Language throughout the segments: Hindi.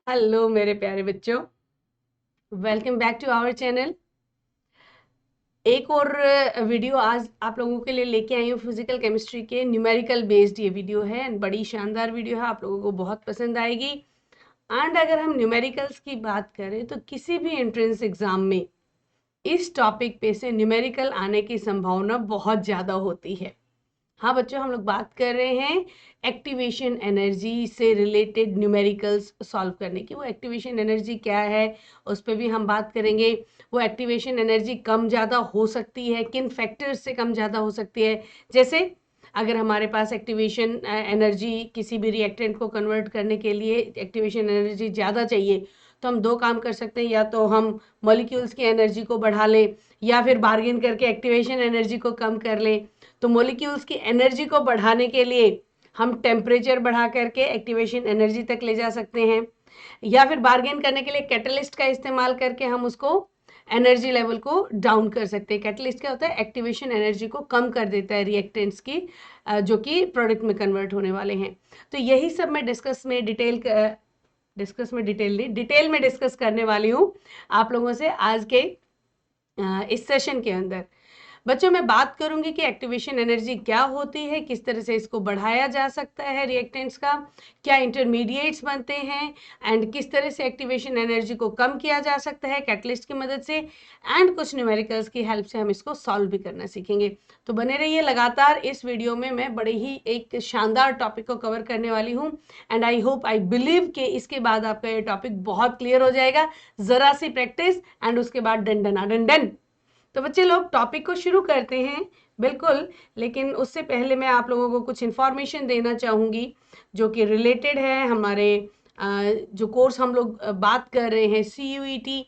हेलो मेरे प्यारे बच्चों, welcome back to our channel. एक और वीडियो आज आप लोगों के लिए लेके आई हूँ। फिजिकल केमिस्ट्री के न्यूमेरिकल बेस्ड ये वीडियो है एंड बड़ी शानदार वीडियो है, आप लोगों को बहुत पसंद आएगी। एंड अगर हम न्यूमेरिकल्स की बात करें तो किसी भी एंट्रेंस एग्जाम में इस टॉपिक पे से न्यूमेरिकल आने की संभावना बहुत ज़्यादा होती है। हाँ बच्चों, हम लोग बात कर रहे हैं एक्टिवेशन एनर्जी से रिलेटेड न्यूमेरिकल्स सॉल्व करने की। वो एक्टिवेशन एनर्जी क्या है उस पर भी हम बात करेंगे। वो एक्टिवेशन एनर्जी कम ज़्यादा हो सकती है, किन फैक्टर्स से कम ज़्यादा हो सकती है। जैसे अगर हमारे पास एक्टिवेशन एनर्जी किसी भी रिएक्टेंट को कन्वर्ट करने के लिए एक्टिवेशन एनर्जी ज़्यादा चाहिए, तो हम दो काम कर सकते हैं। या तो हम मॉलिक्यूल्स की एनर्जी को बढ़ा लें या फिर बार्गेन करके एक्टिवेशन एनर्जी को कम कर लें। तो मॉलिक्यूल्स की एनर्जी को बढ़ाने के लिए हम टेम्परेचर बढ़ा करके एक्टिवेशन एनर्जी तक ले जा सकते हैं, या फिर बार्गेन करने के लिए कैटलिस्ट का इस्तेमाल करके हम उसको एनर्जी लेवल को डाउन कर सकते हैं। कैटलिस्ट क्या होता है? एक्टिवेशन एनर्जी को कम कर देता है रिएक्टेंट्स की, जो कि प्रोडक्ट में कन्वर्ट होने वाले हैं। तो यही सब मैं डिटेल में डिस्कस करने वाली हूँ आप लोगों से आज के इस सेशन के अंदर। बच्चों, मैं बात करूंगी कि एक्टिवेशन एनर्जी क्या होती है, किस तरह से इसको बढ़ाया जा सकता है रिएक्टेंट्स का, क्या इंटरमीडिएट्स बनते हैं, एंड किस तरह से एक्टिवेशन एनर्जी को कम किया जा सकता है कैटलिस्ट की मदद से, एंड कुछ न्यूमेरिकल्स की हेल्प से हम इसको सॉल्व भी करना सीखेंगे। तो बने रहिए लगातार। इस वीडियो में मैं बड़े ही एक शानदार टॉपिक को कवर करने वाली हूँ and I hope, I believe कि इसके बाद आपका ये टॉपिक बहुत क्लियर हो जाएगा। जरा सी प्रैक्टिस एंड उसके बाद डन डन डन डन। तो बच्चे लोग, टॉपिक को शुरू करते हैं बिल्कुल। लेकिन उससे पहले मैं आप लोगों को कुछ इन्फॉर्मेशन देना चाहूँगी जो कि रिलेटेड है हमारे जो कोर्स हम लोग बात कर रहे हैं CUET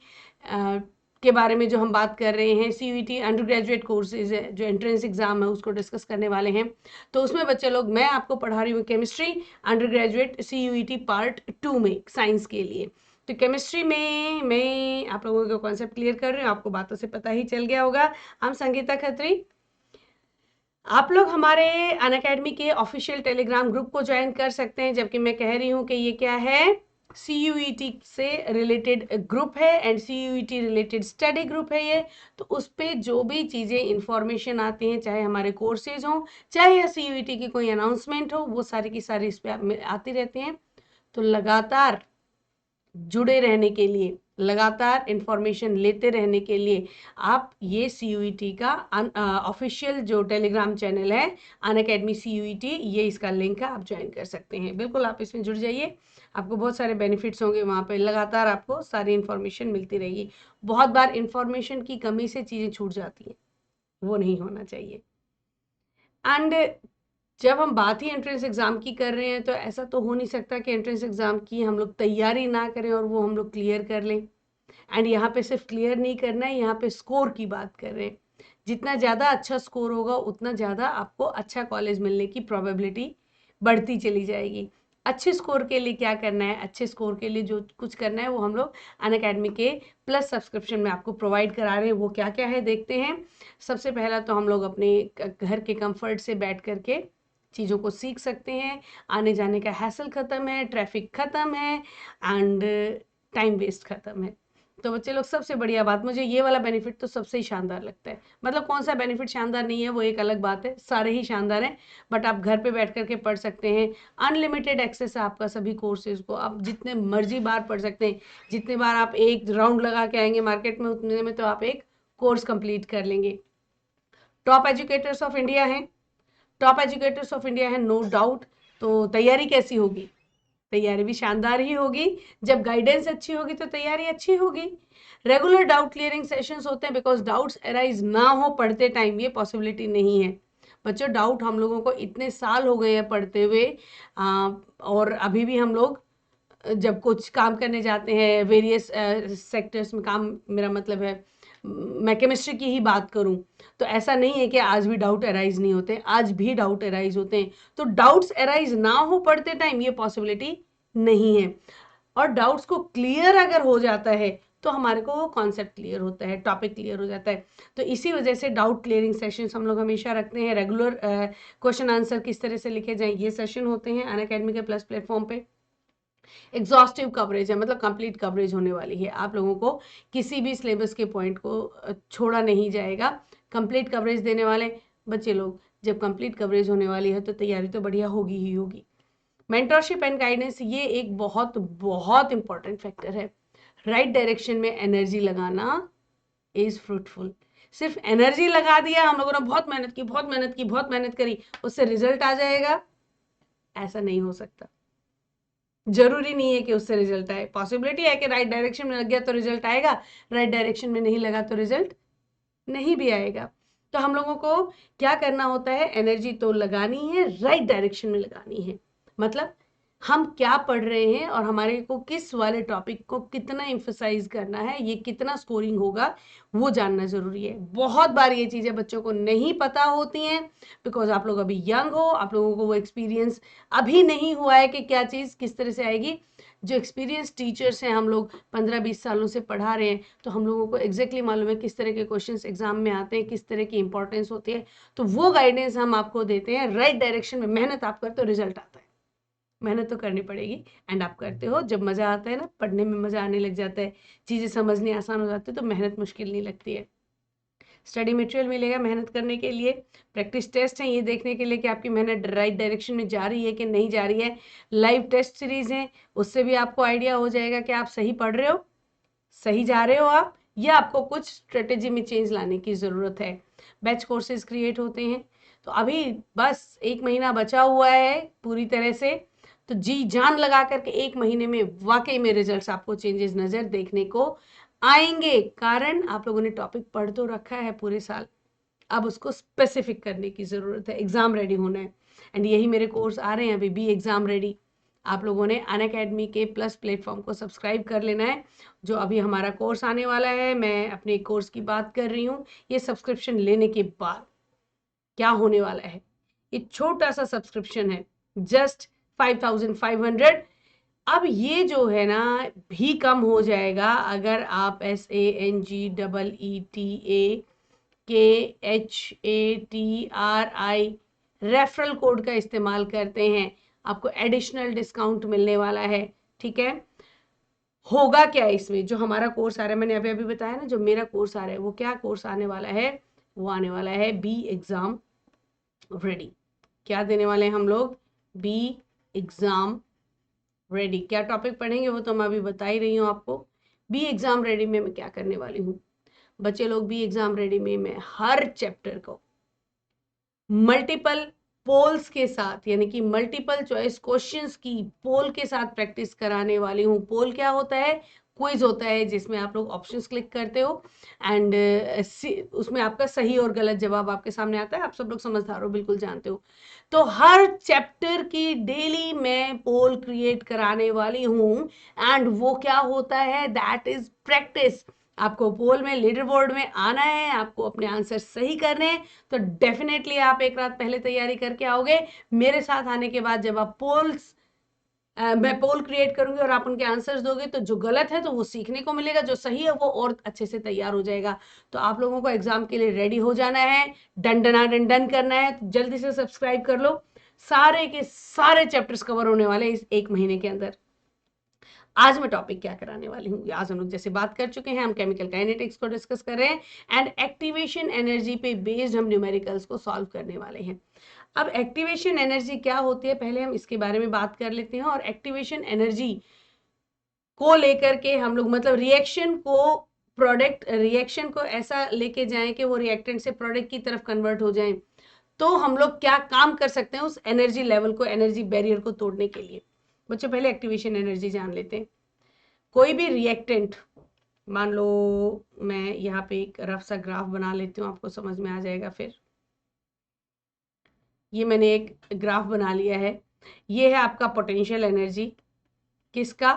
के बारे में। जो हम बात कर रहे हैं CUET अंडर ग्रेजुएट कोर्सेज है, जो एंट्रेंस एग्जाम है उसको डिस्कस करने वाले हैं। तो उसमें बच्चे लोग मैं आपको पढ़ा रही हूँ chemistry under graduate CUET part 2 में साइंस के लिए। तो केमिस्ट्री में मैं आप लोगों को कॉन्सेप्ट क्लियर कर रही हूँ, आपको बातों से पता ही चल गया होगा। हम संगीता खत्री, आप लोग हमारे अनअकैडमी के ऑफिशियल टेलीग्राम ग्रुप को ज्वाइन कर सकते हैं। जबकि मैं कह रही हूँ कि ये क्या है, CUET से रिलेटेड ग्रुप है and CUET related study group है ये। तो उस पर जो भी चीज़ें इंफॉर्मेशन आती हैं, चाहे हमारे कोर्सेज हों, चाहे या CUET की कोई अनाउंसमेंट हो, वो सारी की सारी इस पर आती रहती हैं। तो लगातार जुड़े रहने के लिए, लगातार इंफॉर्मेशन लेते रहने के लिए आप ये CUET का ऑफिशियल जो टेलीग्राम चैनल है अनअकैडमी CUET, ये इसका लिंक है, आप ज्वाइन कर सकते हैं। बिल्कुल आप इसमें जुड़ जाइए, आपको बहुत सारे बेनिफिट्स होंगे वहाँ पे। लगातार आपको सारी इन्फॉर्मेशन मिलती रहेगी। बहुत बार इन्फॉर्मेशन की कमी से चीज़ें छूट जाती हैं, वो नहीं होना चाहिए। एंड जब हम बात ही एंट्रेंस एग्ज़ाम की कर रहे हैं तो ऐसा तो हो नहीं सकता कि एंट्रेंस एग्ज़ाम की हम लोग तैयारी ना करें और वो हम लोग क्लियर कर लें। एंड यहाँ पे सिर्फ क्लियर नहीं करना है, यहाँ पे स्कोर की बात कर रहे हैं। जितना ज़्यादा अच्छा स्कोर होगा उतना ज़्यादा आपको अच्छा कॉलेज मिलने की प्रोबेबिलिटी बढ़ती चली जाएगी। अच्छे स्कोर के लिए क्या करना है, अच्छे स्कोर के लिए जो कुछ करना है वो हम लोग अनअकैडमी के प्लस सब्सक्रिप्शन में आपको प्रोवाइड करा रहे हैं। वो क्या क्या है देखते हैं। सबसे पहला तो हम लोग अपने घर के कंफर्ट से बैठ करके चीज़ों को सीख सकते हैं। आने जाने का हैसल ख़त्म है, ट्रैफिक ख़त्म है एंड टाइम वेस्ट ख़त्म है। तो बच्चे लोग, सबसे बढ़िया बात मुझे ये वाला बेनिफिट तो सबसे ही शानदार लगता है। मतलब कौन सा बेनिफिट शानदार नहीं है वो एक अलग बात है, सारे ही शानदार हैं। बट आप घर पे बैठ करके पढ़ सकते हैं, अनलिमिटेड एक्सेस है आपका सभी कोर्सेज को, आप जितने मर्जी बार पढ़ सकते हैं। जितने बार आप एक राउंड लगा के आएंगे मार्केट में, उतने में तो आप एक कोर्स कंप्लीट कर लेंगे। टॉप एजुकेटर्स ऑफ इंडिया हैं, टॉप एजुकेटर्स ऑफ इंडिया है, नो डाउट। तो तैयारी कैसी होगी? तैयारी भी शानदार ही होगी। जब गाइडेंस अच्छी होगी तो तैयारी अच्छी होगी। रेगुलर डाउट क्लियरिंग सेशंस होते हैं, बिकॉज डाउट्स अराइज ना हो पढ़ते टाइम, ये पॉसिबिलिटी नहीं है। बच्चों, डाउट हम लोगों को इतने साल हो गए हैं पढ़ते हुए, और अभी भी हम लोग जब कुछ काम करने जाते हैं वेरियस सेक्टर्स में काम, मेरा मतलब है मैं केमिस्ट्री की ही बात करूं, तो ऐसा नहीं है कि आज भी डाउट अराइज नहीं होते, आज भी डाउट अराइज होते हैं। तो डाउट्स अराइज ना हो पढ़ते टाइम, ये पॉसिबिलिटी नहीं है। और डाउट्स को क्लियर अगर हो जाता है तो हमारे को वो कॉन्सेप्ट क्लियर होता है, टॉपिक क्लियर हो जाता है। तो इसी वजह से डाउट क्लियरिंग सेशंस हम लोग हमेशा रखते हैं। रेगुलर क्वेश्चन आंसर किस तरह से लिखे जाएं, ये सेशन होते हैं अनअकैडमी के प्लस प्लेटफॉर्म पे। एग्जॉस्टिव कवरेज है, मतलब कंप्लीट कवरेज होने वाली है। आप लोगों को किसी भी सिलेबस के पॉइंट को छोड़ा नहीं जाएगा, कंप्लीट कवरेज देने वाले बच्चे लोग। जब कंप्लीट कवरेज होने वाली है तो तैयारी तो बढ़िया होगी ही होगी। मेंटरशिप एंड गाइडेंस, ये एक बहुत बहुत इंपॉर्टेंट फैक्टर है। राइट डायरेक्शन में एनर्जी लगाना इज फ्रूटफुल। सिर्फ एनर्जी लगा दिया, हम लोगों ने बहुत मेहनत की, बहुत मेहनत की, बहुत मेहनत करी, उससे रिजल्ट आ जाएगा, ऐसा नहीं हो सकता। जरूरी नहीं है कि उससे रिजल्ट आए। पॉसिबिलिटी है कि राइट डायरेक्शन में लग गया तो रिजल्ट आएगा, राइट डायरेक्शन में नहीं लगा तो रिजल्ट नहीं भी आएगा। तो हम लोगों को क्या करना होता है, एनर्जी तो लगानी है, राइट डायरेक्शन में लगानी है। मतलब हम क्या पढ़ रहे हैं और हमारे को किस वाले टॉपिक को कितना एम्फसाइज करना है, ये कितना स्कोरिंग होगा, वो जानना जरूरी है। बहुत बार ये चीजें बच्चों को नहीं पता होती हैं, बिकॉज आप लोग अभी यंग हो, आप लोगों को वो एक्सपीरियंस अभी नहीं हुआ है कि क्या चीज किस तरह से आएगी। जो एक्सपीरियंस टीचर्स हैं, हम लोग 15-20 सालों से पढ़ा रहे हैं, तो हम लोगों को एग्जैक्टली मालूम है किस तरह के क्वेश्चंस एग्जाम में आते हैं, किस तरह की इंपॉर्टेंस होती है। तो वो गाइडेंस हम आपको देते हैं। राइट डायरेक्शन में मेहनत आप करते हो, रिजल्ट आता है। मेहनत तो करनी पड़ेगी, एंड आप करते हो। जब मजा आता है ना, पढ़ने में मजा आने लग जाता है, चीजें समझनी आसान हो जाती है, तो मेहनत मुश्किल नहीं लगती है। स्टडी मटेरियल मिलेगा मेहनत करने के लिए, प्रैक्टिस टेस्ट है ये देखने के लिए कि आपकी मेहनत राइट डायरेक्शन में जा रही है कि नहीं जा रही है, लाइव टेस्ट सीरीज है, उससे भी आपको आइडिया हो जाएगा कि आप सही पढ़ रहे हो, सही जा रहे हो आप, या आपको कुछ स्ट्रेटेजी में चेंज लाने की ज़रूरत है। बैच कोर्सेज क्रिएट होते हैं, तो अभी बस 1 महीना बचा हुआ है पूरी तरह से, तो जी जान लगा करके 1 महीने में वाकई में रिजल्ट्स आपको चेंजेस नज़र देखने को आएंगे। कारण आप लोगों ने टॉपिक पढ़ तो रखा है पूरे साल, अब उसको स्पेसिफिक करने की ज़रूरत है, एग्ज़ाम रेडी होना है। एंड यही मेरे कोर्स आ रहे हैं अभी, बी एग्ज़ाम रेडी। आप लोगों ने अनअकैडमी के प्लस प्लेटफॉर्म को सब्सक्राइब कर लेना है, जो अभी हमारा कोर्स आने वाला है। मैं अपने कोर्स की बात कर रही हूँ। ये सब्सक्रिप्शन लेने के बाद क्या होने वाला है, ये छोटा सा सब्सक्रिप्शन है, जस्ट 5500। अब ये जो है ना भी कम हो जाएगा अगर आप SANGEETAKHATRI रेफरल कोड का इस्तेमाल करते हैं, आपको एडिशनल डिस्काउंट मिलने वाला है। ठीक है, होगा क्या इसमें, जो हमारा कोर्स आ रहा है, मैंने अभी अभी बताया ना, जो मेरा कोर्स आ रहा है, वो क्या कोर्स आने वाला है, वो आने वाला है बी एग्जाम रेडी। क्या देने वाले हैं हम लोग, बी एग्जाम रेडी। क्या टॉपिक पढ़ेंगे वो तो मैं अभी बता ही रही हूँ आपको। बी एग्जाम रेडी में मैं क्या करने वाली हूँ बच्चे लोग, बी एग्जाम रेडी में मैं हर चैप्टर को मल्टीपल पोल्स के साथ, यानी कि मल्टीपल चॉइस क्वेश्चंस की पोल के साथ प्रैक्टिस कराने वाली हूँ। पोल क्या होता है, क्विज होता है जिसमें आप लोग ऑप्शंस क्लिक करते हो, एंड उसमें आपका सही और गलत जवाब आपके सामने आता है। आप सब लोग समझदार हो, बिल्कुल जानते हो। तो हर चैप्टर की डेली मैं पोल क्रिएट कराने वाली हूँ, एंड वो क्या होता है, दैट इज प्रैक्टिस। आपको पोल में, लीडर बोर्ड में आना है, आपको अपने आंसर सही करने हैं, तो डेफिनेटली आप एक रात पहले तैयारी करके आओगे। मेरे साथ आने के बाद जब आप मैं पोल क्रिएट करूंगी और आप उनके आंसर्स दोगे, तो जो गलत है तो वो सीखने को मिलेगा, जो सही है वो और अच्छे से तैयार हो जाएगा। तो आप लोगों को एग्जाम के लिए रेडी हो जाना है, डंडना डंडन करना है, तो जल्दी से सब्सक्राइब कर लो। सारे के सारे चैप्टर्स कवर होने वाले इस 1 महीने के अंदर। आज मैं टॉपिक क्या कराने वाली हूँ, आज हम लोग जैसे बात कर चुके हैं, हम केमिकल काइनेटिक्स को डिस्कस कर रहे हैं, एंड एक्टिवेशन एनर्जी पे बेस्ड हम न्यूमेरिकल्स को सॉल्व करने वाले हैं। अब एक्टिवेशन एनर्जी क्या होती है, पहले हम इसके बारे में बात कर लेते हैं। और एक्टिवेशन एनर्जी को लेकर के हम लोग, मतलब रिएक्शन को ऐसा लेके जाएं कि वो रिएक्टेंट से प्रोडक्ट की तरफ कन्वर्ट हो जाए, तो हम लोग क्या काम कर सकते हैं उस एनर्जी लेवल को, एनर्जी बैरियर को तोड़ने के लिए। बच्चों पहले एक्टिवेशन एनर्जी जान लेते हैं। कोई भी रिएक्टेंट, मान लो मैं यहाँ पे एक रफ सा ग्राफ बना लेती हूँ, आपको समझ में आ जाएगा फिर। ये मैंने एक ग्राफ बना लिया है, ये है आपका पोटेंशियल एनर्जी, किसका,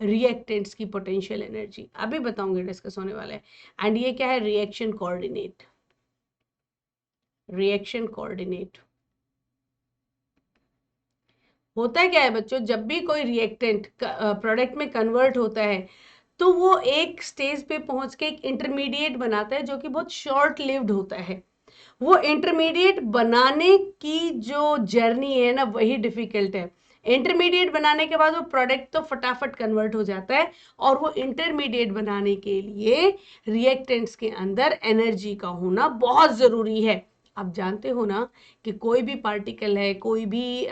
रिएक्टेंट्स की पोटेंशियल एनर्जी, अभी बताऊंगी, डिस्कस होने वाला है। एंड ये क्या है, रिएक्शन कोऑर्डिनेट। रिएक्शन कोऑर्डिनेट होता है क्या है बच्चों, जब भी कोई रिएक्टेंट प्रोडक्ट में कन्वर्ट होता है, तो वो एक स्टेज पे पहुंच के एक इंटरमीडिएट बनाता है, जो कि बहुत शॉर्ट लिव्ड होता है। वो इंटरमीडिएट बनाने की जो जर्नी है ना, वही डिफिकल्ट है। इंटरमीडिएट बनाने के बाद वो प्रोडक्ट तो फटाफट कन्वर्ट हो जाता है, और वो इंटरमीडिएट बनाने के लिए रिएक्टेंट्स के अंदर एनर्जी का होना बहुत ज़रूरी है। आप जानते हो ना कि कोई भी पार्टिकल है, कोई भी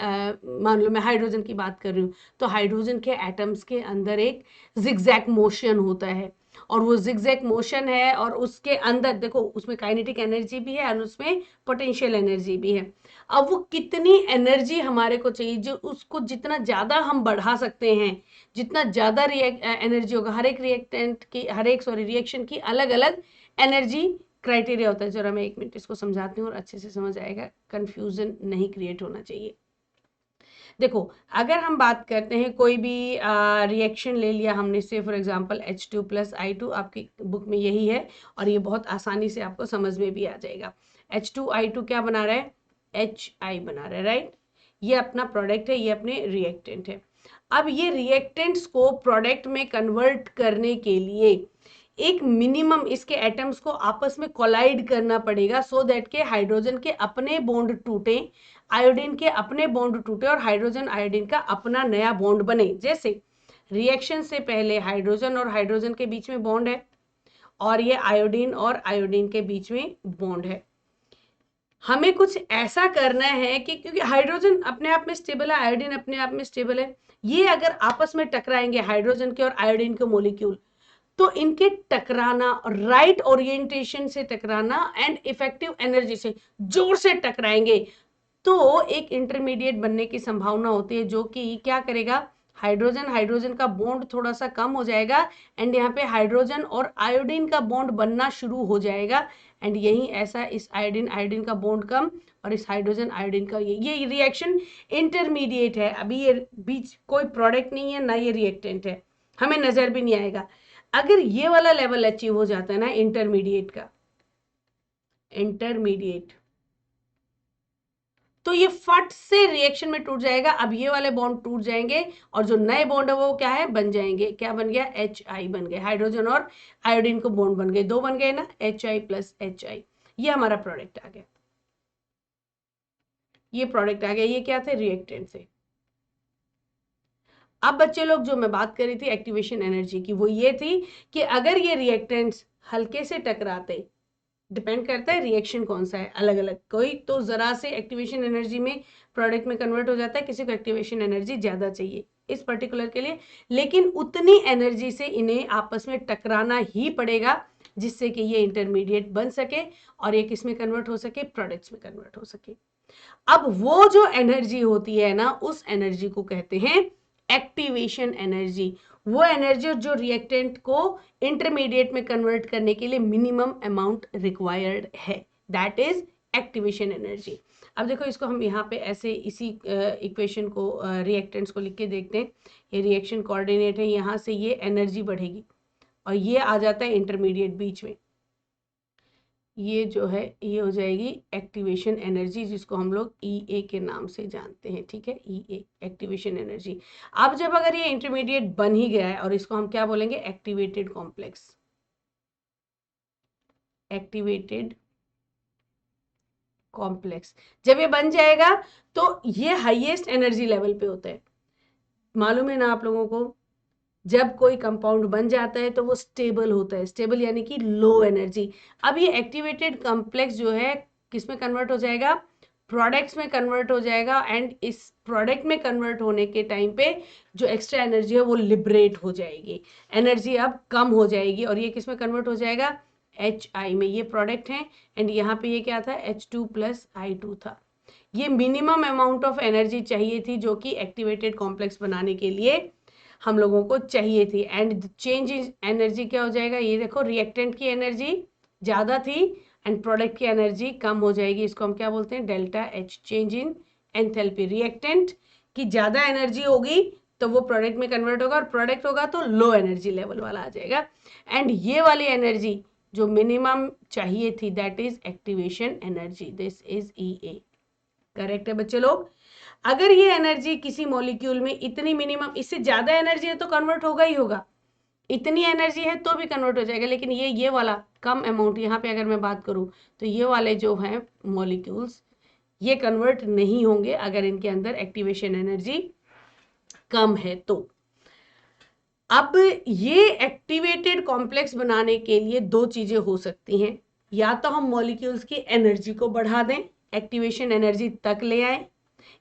मान लो मैं हाइड्रोजन की बात कर रही हूँ, तो हाइड्रोजन के एटम्स के अंदर एक जिगजैग मोशन होता है, और वो जिगजैग मोशन है, और उसके अंदर देखो उसमें काइनेटिक एनर्जी भी है और उसमें पोटेंशियल एनर्जी भी है। अब वो कितनी एनर्जी हमारे को चाहिए, जो उसको जितना ज़्यादा हम बढ़ा सकते हैं, जितना ज़्यादा एनर्जी होगा, हर एक रिएक्टेंट की, हर एक रिएक्शन की अलग अलग एनर्जी क्राइटेरिया होता है। जरा मैं 1 मिनट इसको समझाती हूँ और अच्छे से समझ आएगा, कंफ्यूजन नहीं क्रिएट होना चाहिए। देखो अगर हम बात करते हैं कोई भी रिएक्शन ले लिया हमने, से फॉर एग्जांपल H2+I2, आपकी बुक में यही है और ये बहुत आसानी से आपको समझ में भी आ जाएगा। H2I2 क्या बना रहा है, HI बना रहा है, राइट। ये अपना प्रोडक्ट है, ये अपने रिएक्टेंट है। अब ये रिएक्टेंट्स को प्रोडक्ट में कन्वर्ट करने के लिए एक मिनिमम इसके एटम्स को आपस में कोलाइड करना पड़ेगा, सो दैट के हाइड्रोजन के अपने बॉन्ड टूटे, आयोडीन के अपने बॉन्ड टूटे और हाइड्रोजन आयोडीन का अपना नया बॉन्ड बने। जैसे रिएक्शन से पहले हाइड्रोजन और हाइड्रोजन के बीच में बॉन्ड है, और ये आयोडीन और आयोडीन के बीच में बॉन्ड है। हमें कुछ ऐसा करना है कि क्योंकि हाइड्रोजन अपने आप में स्टेबल है, आयोडीन अपने आप में स्टेबल है, ये अगर आपस में टकराएंगे हाइड्रोजन के और आयोडीन के मॉलिक्यूल, तो इनके टकराना, राइट ओरिएंटेशन से टकराना एंड इफेक्टिव एनर्जी से जोर से टकराएंगे, तो एक इंटरमीडिएट बनने की संभावना होती है, जो कि क्या करेगा, हाइड्रोजन हाइड्रोजन का बॉन्ड थोड़ा सा कम हो जाएगा, एंड यहाँ पे हाइड्रोजन और आयोडीन का बॉन्ड बनना शुरू हो जाएगा, एंड यही ऐसा इस आयोडीन आयोडीन का बॉन्ड कम और इस हाइड्रोजन आयोडीन का ये रिएक्शन इंटरमीडिएट है। अभी ये बीच कोई प्रोडक्ट नहीं है, ना ये रिएक्टेंट है, हमें नजर भी नहीं आएगा। अगर ये वाला लेवल अचीव हो जाता है ना इंटरमीडिएट का, इंटरमीडिएट, तो ये फट से रिएक्शन में टूट जाएगा। अब ये वाले बॉन्ड टूट जाएंगे और जो नए बॉन्ड है वो क्या है, बन जाएंगे, क्या बन गया, HI बन गए, हाइड्रोजन और आयोडीन को बॉन्ड बन गए, दो बन गए ना, HI+HI। ये हमारा प्रोडक्ट आ गया, ये प्रोडक्ट आ गया। ये क्या थे, रिएक्टेंट से। अब बच्चे लोग जो मैं बात कर रही थी एक्टिवेशन एनर्जी की, वो ये थी कि अगर ये रिएक्टेंट्स हल्के से टकराते, डिपेंड करता है रिएक्शन कौन सा है, अलग अलग, कोई तो जरा से एक्टिवेशन एनर्जी में प्रोडक्ट में कन्वर्ट हो जाता है, किसी को एक्टिवेशन एनर्जी ज्यादा चाहिए इस पर्टिकुलर के लिए, लेकिन उतनी एनर्जी से इन्हें आपस में टकराना ही पड़ेगा जिससे कि ये इंटरमीडिएट बन सके और ये किस में कन्वर्ट हो सके, प्रोडक्ट्स में कन्वर्ट हो सके। अब वो जो एनर्जी होती है ना, उस एनर्जी को कहते हैं एक्टिवेशन एनर्जी। वो एनर्जी जो रिएक्टेंट को इंटरमीडिएट में कन्वर्ट करने के लिए मिनिमम अमाउंट रिक्वायर्ड है, दैट इज एक्टिवेशन एनर्जी। अब देखो इसको हम यहाँ पे ऐसे इसी इक्वेशन को, रिएक्टेंट्स को लिख के देखते हैं। ये रिएक्शन कोऑर्डिनेट है, यहाँ से ये एनर्जी बढ़ेगी और ये आ जाता है इंटरमीडिएट बीच में, ये जो है ये हो जाएगी एक्टिवेशन एनर्जी, जिसको हम लोग EA के नाम से जानते हैं, ठीक है, EA एक्टिवेशन एनर्जी। अब जब अगर ये इंटरमीडिएट बन ही गया है, और इसको हम क्या बोलेंगे, एक्टिवेटेड कॉम्प्लेक्स, एक्टिवेटेड कॉम्प्लेक्स। जब ये बन जाएगा तो ये हाईएस्ट एनर्जी लेवल पे होता है, मालूम है ना आप लोगों को। जब कोई कंपाउंड बन जाता है तो वो स्टेबल होता है, स्टेबल यानी कि लो एनर्जी। अब ये एक्टिवेटेड कॉम्प्लेक्स जो है किस में कन्वर्ट हो जाएगा, प्रोडक्ट्स में कन्वर्ट हो जाएगा, एंड इस प्रोडक्ट में कन्वर्ट होने के टाइम पे जो एक्स्ट्रा एनर्जी है वो लिबरेट हो जाएगी, एनर्जी अब कम हो जाएगी, और ये किस में कन्वर्ट हो जाएगा, HI में। ये प्रोडक्ट है, एंड यहाँ पे ये क्या था, H2+I2 था। ये मिनिमम अमाउंट ऑफ एनर्जी चाहिए थी जो कि एक्टिवेटेड कॉम्प्लेक्स बनाने के लिए हम लोगों को चाहिए थी, एंड चेंज इन एनर्जी क्या हो जाएगा, ये देखो रिएक्टेंट की एनर्जी ज़्यादा थी एंड प्रोडक्ट की एनर्जी कम हो जाएगी, इसको हम क्या बोलते हैं, delta H, change in enthalpy. Reactant की ज़्यादा एनर्जी होगी तो वो प्रोडक्ट में कन्वर्ट होगा, और प्रोडक्ट होगा तो लो एनर्जी लेवल वाला आ जाएगा, एंड ये वाली एनर्जी जो मिनिमम चाहिए थी that is activation energy, this is EA। Correct है बच्चे लोग। अगर ये एनर्जी किसी मॉलिक्यूल में इतनी मिनिमम, इससे ज्यादा एनर्जी है तो कन्वर्ट होगा ही होगा, इतनी एनर्जी है तो भी कन्वर्ट हो जाएगा, लेकिन ये वाला कम अमाउंट, यहाँ पे अगर मैं बात करूँ तो ये वाले जो हैं मॉलिक्यूल्स ये कन्वर्ट नहीं होंगे अगर इनके अंदर एक्टिवेशन एनर्जी कम है। तो अब ये एक्टिवेटेड कॉम्प्लेक्स बनाने के लिए दो चीजें हो सकती हैं, या तो हम मॉलिक्यूल्स की एनर्जी को बढ़ा दें, एक्टिवेशन एनर्जी तक ले आए,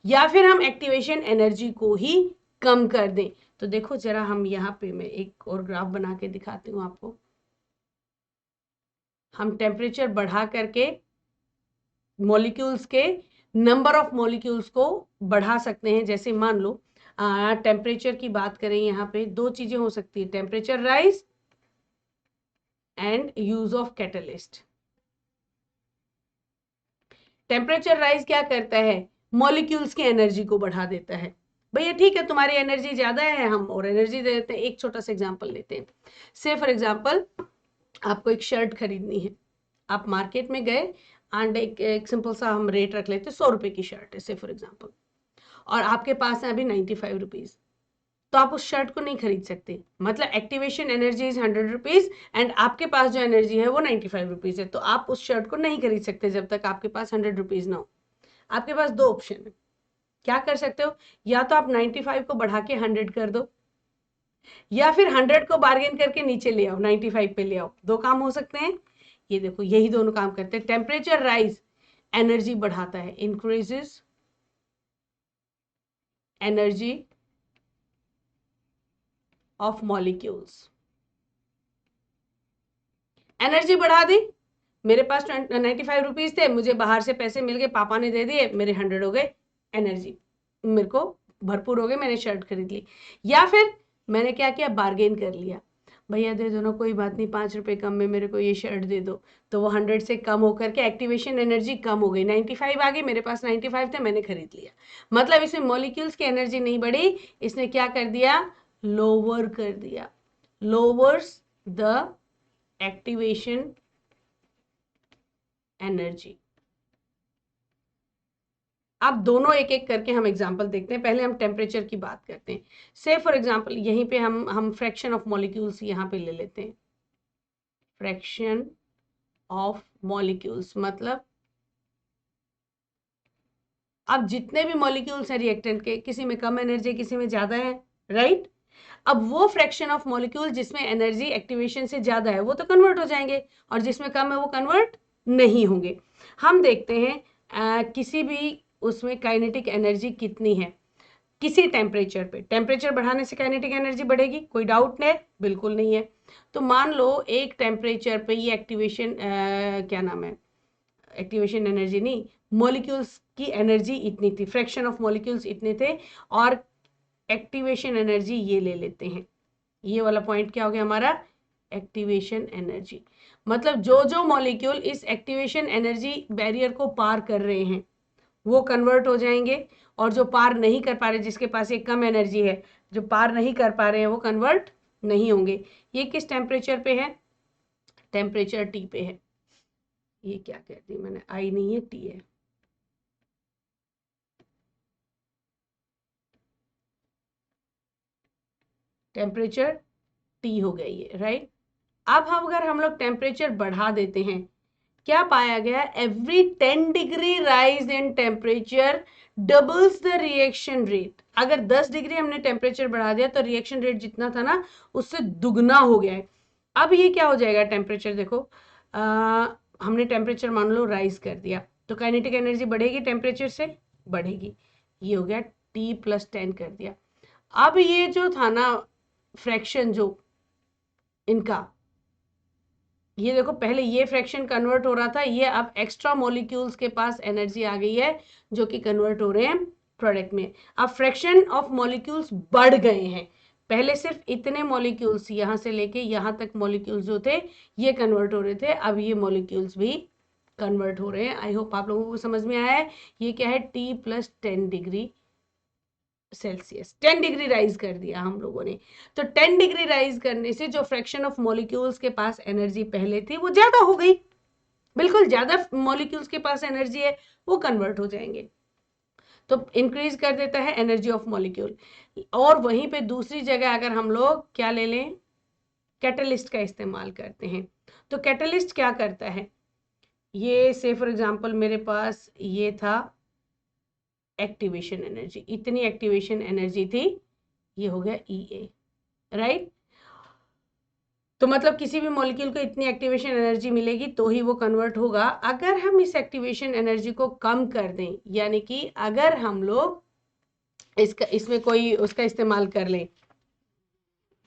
या फिर हम एक्टिवेशन एनर्जी को ही कम कर दें। तो देखो जरा हम यहाँ पे मैं एक और ग्राफ बना के दिखाती हूँ आपको। हम टेम्परेचर बढ़ा करके मॉलिक्यूल्स के नंबर ऑफ मॉलिक्यूल्स को बढ़ा सकते हैं। जैसे मान लो टेम्परेचर की बात करें, यहाँ पे दो चीजें हो सकती है, temperature rise and use of catalyst. Temperature rise क्या करता है, मॉलिक्यूल्स की एनर्जी को बढ़ा देता है। भैया ठीक है तुम्हारी एनर्जी ज्यादा है, हम और एनर्जी दे देते हैं। एक छोटा सा एग्जांपल लेते हैं। से फॉर एग्जांपल आपको एक शर्ट खरीदनी है, आप मार्केट में गए एंड एक सिंपल सा हम रेट रख लेते हैं, 100 रुपए की शर्ट है से फॉर एग्जांपल, और आपके पास है अभी 95 रुपीज, तो आप उस शर्ट को नहीं खरीद सकते। मतलब activation energy is 100 rupees and आपके पास जो एनर्जी है वो 95 रुपीज है, तो आप उस शर्ट को नहीं खरीद सकते जब तक आपके पास 100 रुपीज ना हो। आपके पास दो ऑप्शन है, क्या कर सकते हो, या तो आप 95 को बढ़ा के 100 कर दो, या फिर 100 को बार्गेन करके नीचे ले आओ, 95 पे ले आओ। दो काम हो सकते हैं। ये देखो यही दोनों काम करते हैं। टेम्परेचर राइज एनर्जी बढ़ाता है, increases energy of molecules. Energy बढ़ा दी, मेरे पास 95 रुपीज थे, मुझे बाहर से पैसे मिल गए, पापा ने दे दिए, मेरे 100 हो गए, एनर्जी मेरे को भरपूर हो गई, मैंने शर्ट खरीद ली। या फिर मैंने क्या किया, बार्गेन कर लिया, भैया दे दो ना, कोई बात नहीं, 5 रुपए कम में मेरे को ये शर्ट दे दो। तो वो 100 से कम होकर के एक्टिवेशन एनर्जी कम हो गई, 95 आ गई, मेरे पास 95 थे, मैंने खरीद लिया। मतलब इसमें मॉलिक्यूल्स की एनर्जी नहीं बढ़ी, इसने क्या कर दिया, लोअर कर दिया, लोअर्स द एक्टिवेशन एनर्जी। अब दोनों एक एक करके हम एग्जांपल देखते हैं। पहले हम टेम्परेचर की बात करते हैं। से फॉर एग्जांपल यहीं पे हम फ्रैक्शन ऑफ मॉलिक्यूल्स यहाँ पे ले लेते हैं। फ्रैक्शन ऑफ मॉलिक्यूल्स मतलब अब जितने भी मॉलिक्यूल्स हैं रिएक्टेंट के, किसी में कम एनर्जी, किसी में ज्यादा है, राइट। अब वो फ्रैक्शन ऑफ मॉलिक्यूल जिसमें एनर्जी एक्टिवेशन से ज्यादा है वो तो कन्वर्ट हो जाएंगे, और जिसमें कम है वो कन्वर्ट नहीं होंगे। हम देखते हैं किसी भी उसमें काइनेटिक एनर्जी कितनी है किसी टेम्परेचर पे। टेम्परेचर बढ़ाने से काइनेटिक एनर्जी बढ़ेगी, कोई डाउट नहीं, बिल्कुल नहीं है। तो मान लो एक टेम्परेचर पे ये एक्टिवेशन क्या नाम है, एक्टिवेशन एनर्जी नहीं, मॉलिक्यूल्स की एनर्जी इतनी थी, फ्रैक्शन ऑफ मॉलिक्यूल्स इतने थे, और एक्टिवेशन एनर्जी ये ले लेते हैं। ये वाला पॉइंट क्या हो गया हमारा, एक्टिवेशन एनर्जी। मतलब जो जो मॉलिक्यूल इस एक्टिवेशन एनर्जी बैरियर को पार कर रहे हैं वो कन्वर्ट हो जाएंगे, और जो पार नहीं कर पा रहे, जिसके पास एक कम एनर्जी है, जो पार नहीं कर पा रहे हैं वो कन्वर्ट नहीं होंगे। ये किस टेम्परेचर पे है, टेम्परेचर टी पे है। ये क्या कह दी मैंने, आई नहीं है, टी है। टेम्परेचर टी हो गई है, राइट। अब हम लोग टेम्परेचर बढ़ा देते हैं, क्या पाया गया, every 10 degree rise in temperature doubles the reaction rate. अगर 10 डिग्री हमने टेम्परेचर बढ़ा दिया तो रिएक्शन रेट जितना था ना उससे दुगना हो गया है। अब ये क्या हो जाएगा, टेम्परेचर देखो, हमने टेम्परेचर मान लो राइज कर दिया, तो काइनेटिक एनर्जी बढ़ेगी, टेम्परेचर से बढ़ेगी। ये हो गया T+10 कर दिया। अब ये जो था ना फ्रैक्शन जो इनका, ये देखो पहले ये फ्रैक्शन कन्वर्ट हो रहा था, ये अब एक्स्ट्रा मॉलिक्यूल्स के पास एनर्जी आ गई है जो कि कन्वर्ट हो रहे हैं प्रोडक्ट में। अब फ्रैक्शन ऑफ मॉलिक्यूल्स बढ़ गए हैं, पहले सिर्फ इतने मॉलिक्यूल्स यहाँ से लेके यहाँ तक मॉलिक्यूल्स जो थे ये कन्वर्ट हो रहे थे, अब ये मॉलिक्यूल्स भी कन्वर्ट हो रहे हैं। आई होप आप लोगों को समझ में आया है। ये क्या है, T+10 degree Celsius, 10 degree rise कर दिया हम लोगों ने। तो 10 डिग्री राइज करने से जो फ्रैक्शन ऑफ मॉलिक्यूल्स के पास एनर्जी पहले थी वो ज्यादा हो गई, बिल्कुल ज्यादा मॉलिक्यूल्स के पास एनर्जी है वो कन्वर्ट हो जाएंगे, तो इंक्रीज कर देता है एनर्जी ऑफ मॉलिक्यूल। और वहीं पे दूसरी जगह अगर हम लोग क्या ले लें, कैटलिस्ट का इस्तेमाल करते हैं, तो कैटलिस्ट क्या करता है, ये से फॉर एग्जांपल मेरे पास ये था एक्टिवेशन एनर्जी, इतनी एक्टिवेशन एनर्जी थी ये हो गया EA, राइट। तो मतलब किसी भी मॉलिक्यूल को इतनी एक्टिवेशन एनर्जी मिलेगी तो ही वो कन्वर्ट होगा। अगर हम इस एक्टिवेशन एनर्जी को कम कर दें, यानी कि अगर हम लोग इसमें कोई उसका इस्तेमाल कर लें,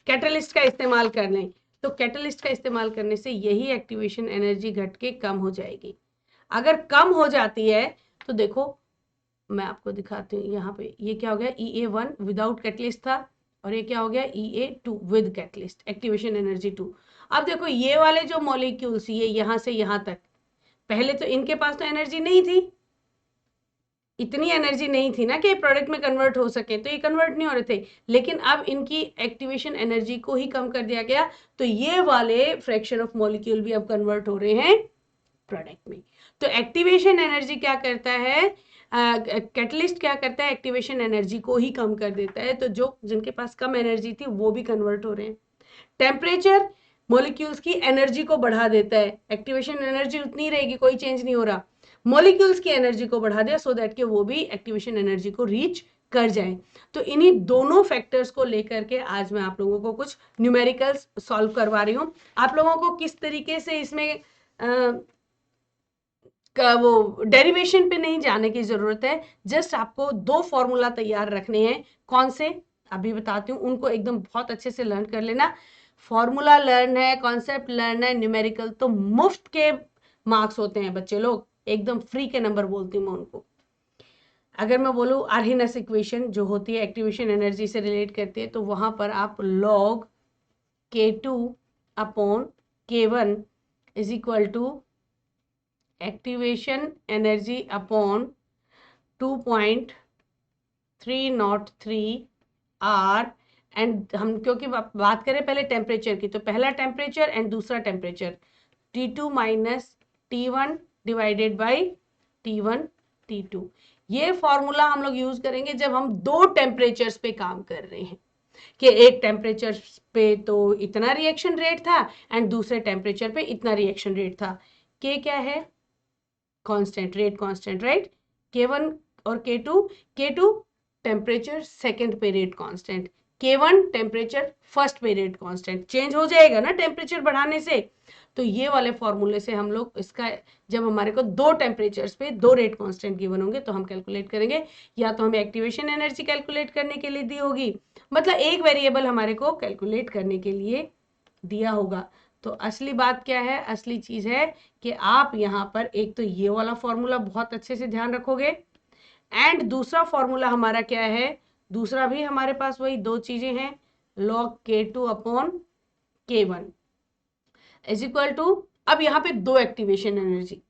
कैटलिस्ट का इस्तेमाल कर लें, तो कैटलिस्ट का इस्तेमाल करने से यही एक्टिवेशन एनर्जी घट के कम हो जाएगी। अगर कम हो जाती है तो देखो मैं आपको दिखाती हूँ, यहाँ पे ये क्या हो गया, EA1 विदाउट कैटलिस्ट था, और ये क्या हो गया, EA2 with catalyst, activation energy 2। अब देखो ये वाले जो मॉलिक्यूल्स, ये यहाँ से यहाँ तक, पहले तो इनके पास तो एनर्जी नहीं थी, इतनी एनर्जी नहीं थी ना कि प्रोडक्ट में कन्वर्ट हो सके, तो ये कन्वर्ट नहीं हो रहे थे। लेकिन अब इनकी एक्टिवेशन एनर्जी को ही कम कर दिया गया, तो ये वाले फ्रैक्शन ऑफ मॉलिक्यूल भी अब कन्वर्ट हो रहे हैं प्रोडक्ट में। तो एक्टिवेशन एनर्जी क्या करता है, कैटलिस्ट क्या करता है, एक्टिवेशन एनर्जी को ही कम कर देता है, तो जो जिनके पास कम एनर्जी थी वो भी कन्वर्ट हो रहे हैं। टेम्परेचर मॉलिक्यूल्स की एनर्जी को बढ़ा देता है, एक्टिवेशन एनर्जी उतनी रहेगी, कोई चेंज नहीं हो रहा, मॉलिक्यूल्स की एनर्जी को बढ़ा दिया सो दैट कि वो भी एक्टिवेशन एनर्जी को रीच कर जाए। तो इन्हीं दोनों फैक्टर्स को लेकर के आज मैं आप लोगों को कुछ न्यूमेरिकल्स सॉल्व करवा रही हूँ। आप लोगों को किस तरीके से इसमें का वो डेरिवेशन पे नहीं जाने की जरूरत है, जस्ट आपको दो फॉर्मूला तैयार रखने हैं। कौन से, अभी बताती हूँ, उनको एकदम बहुत अच्छे से लर्न कर लेना। फॉर्मूला लर्न है, कॉन्सेप्ट लर्न है, न्यूमेरिकल तो मुफ्त के मार्क्स होते हैं बच्चे लोग, एकदम फ्री के नंबर बोलती हूँ मैं उनको। अगर मैं बोलूँ आर्हेनियस इक्वेशन जो होती है एक्टिवेशन एनर्जी से रिलेट करती है, तो वहां पर आप log K2 upon K1 is equal to activation energy upon 2.303 R। And हम क्योंकि बात करें पहले टेम्परेचर की, तो पहला टेम्परेचर एंड दूसरा temperature T2 minus T1 divided by T1 T2। ये फॉर्मूला हम लोग यूज करेंगे जब हम दो टेम्परेचर्स पे काम कर रहे हैं, कि एक टेम्परेचर पे तो इतना रिएक्शन रेट था एंड दूसरे टेम्परेचर पे इतना रिएक्शन रेट था। के क्या है, constant, rate constant, right. K1 और K2, K2 टेम्परेचर सेकंड पे rate constant, K1 temperature first पे रेट कांस्टेंट, चेंज हो जाएगा ना टेम्परेचर बढ़ाने से। तो ये वाले फॉर्मूले से हम लोग इसका, जब हमारे को दो टेम्परेचर्स पे दो रेट कांस्टेंट गिवन होंगे तो हम कैलकुलेट करेंगे, या तो हमें एक्टिवेशन एनर्जी कैलकुलेट करने के लिए दी होगी, मतलब एक वेरिएबल हमारे को कैलकुलेट करने के लिए दिया होगा। तो असली बात क्या है, असली चीज है कि आप यहाँ पर एक तो ये वाला फॉर्मूला बहुत अच्छे से ध्यान रखोगे, एंड दूसरा फॉर्मूला हमारा क्या है, दूसरा भी हमारे पास वही दो चीजें हैं, log K2 upon K1 is equal to, अब यहाँ पे दो एक्टिवेशन एनर्जी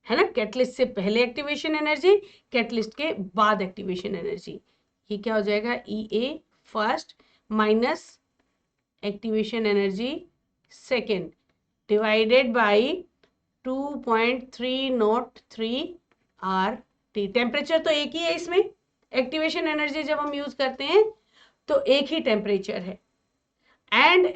है ना, कैटलिस्ट से पहले एक्टिवेशन एनर्जी, कैटलिस्ट के बाद एक्टिवेशन एनर्जी, ये क्या हो जाएगा, EA first minus activation energy second divided by 2.303 RT। Temperature तो एक ही है इसमें, एक्टिवेशन एनर्जी जब हम यूज करते हैं तो एक ही टेम्परेचर है, एंड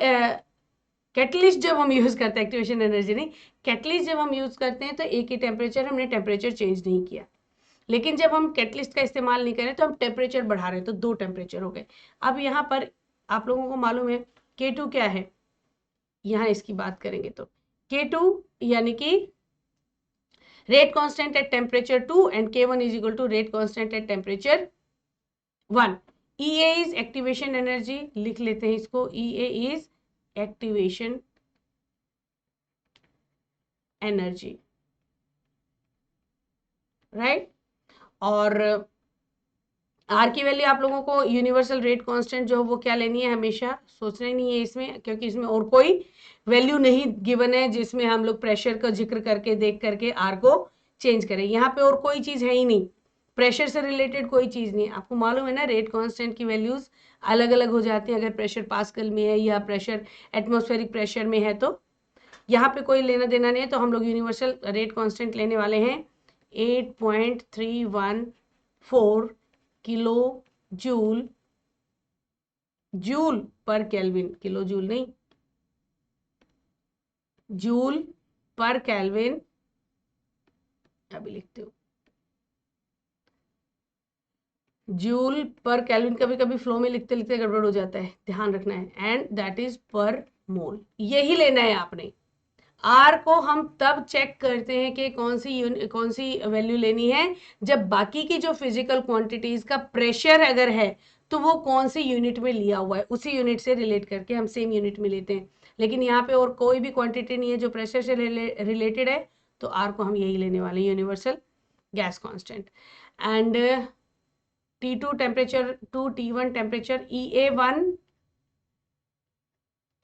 कैटलिस्ट जब हम यूज करते हैं, एक्टिवेशन एनर्जी नहीं, कैटलिस्ट जब हम यूज करते हैं तो एक ही टेम्परेचर, हमने टेम्परेचर चेंज नहीं किया। लेकिन जब हम कैटलिस्ट का इस्तेमाल नहीं करें तो हम टेम्परेचर बढ़ा रहे हैं, तो दो टेम्परेचर हो गए। अब यहाँ पर आप लोगों को मालूम है K2 क्या है, यहाँ इसकी बात करेंगे तो K2 यानी कि rate constant at temperature 2 and K1 is equal to rate constant at temperature 1। EA is activation energy, लिख लेते हैं इसको, EA is activation energy, right. और आर की वैल्यू आप लोगों को यूनिवर्सल रेट कांस्टेंट जो वो क्या लेनी है, हमेशा सोचना ही नहीं है इसमें, क्योंकि इसमें और कोई वैल्यू नहीं गिवन है जिसमें हम लोग प्रेशर का जिक्र करके देख करके आर को चेंज करें। यहाँ पे और कोई चीज है ही नहीं, प्रेशर से रिलेटेड कोई चीज नहीं। आपको मालूम है ना, रेट कांस्टेंट की वैल्यूज अलग अलग हो जाती है, अगर प्रेशर पास्कल में है या प्रेशर एटमॉस्फेरिक प्रेशर में है, तो यहाँ पे कोई लेना देना नहीं है। तो हम लोग यूनिवर्सल रेट कांस्टेंट लेने वाले हैं 8.314 किलो जूल, जूल पर केल्विन, किलो जूल नहीं, जूल पर केल्विन, अभी लिखते हो जूल पर केल्विन, कभी कभी फ्लो में लिखते लिखते गड़बड़ हो जाता है, ध्यान रखना है, एंड दैट इज पर मोल, यही लेना है आपने। आर को हम तब चेक करते हैं कि कौन सी वैल्यू लेनी है, जब बाकी की जो फिजिकल क्वांटिटीज का प्रेशर अगर है तो वो कौन सी यूनिट में लिया हुआ है, उसी यूनिट से रिलेट करके हम सेम यूनिट में लेते हैं। लेकिन यहाँ पे और कोई भी क्वांटिटी नहीं है जो प्रेशर से रिलेटेड है, तो आर को हम यही लेने वाले, universal gas constant. And T2 temperature to T1 temperature,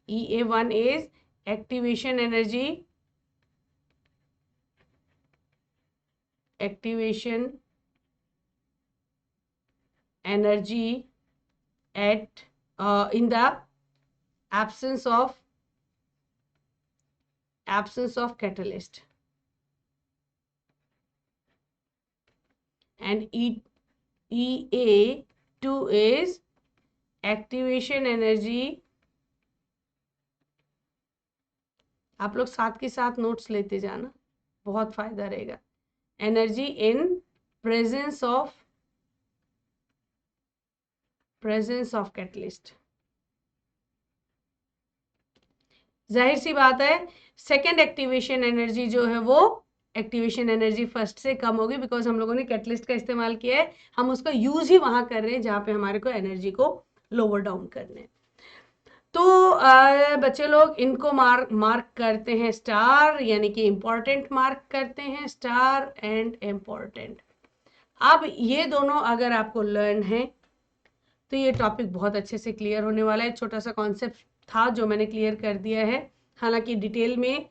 EA1 is activation energy at in the absence of catalyst, and EA2 is activation energy, आप लोग साथ के साथ नोट्स लेते जाना, बहुत फायदा रहेगा, energy in presence of catalyst. जाहिर सी बात है सेकेंड एक्टिवेशन एनर्जी जो है वो एक्टिवेशन एनर्जी फर्स्ट से कम होगी, बिकॉज हम लोगों ने कैटलिस्ट का इस्तेमाल किया है, हम उसका यूज ही वहां कर रहे हैं जहां पे हमारे को एनर्जी को लोअर डाउन करने हैं। तो बच्चे लोग इनको मार्क करते हैं स्टार, यानी कि इंपॉर्टेंट मार्क करते हैं स्टार एंड इम्पॉर्टेंट। अब ये दोनों अगर आपको लर्न है तो ये टॉपिक बहुत अच्छे से क्लियर होने वाला है। छोटा सा कॉन्सेप्ट था जो मैंने क्लियर कर दिया है, हालांकि डिटेल में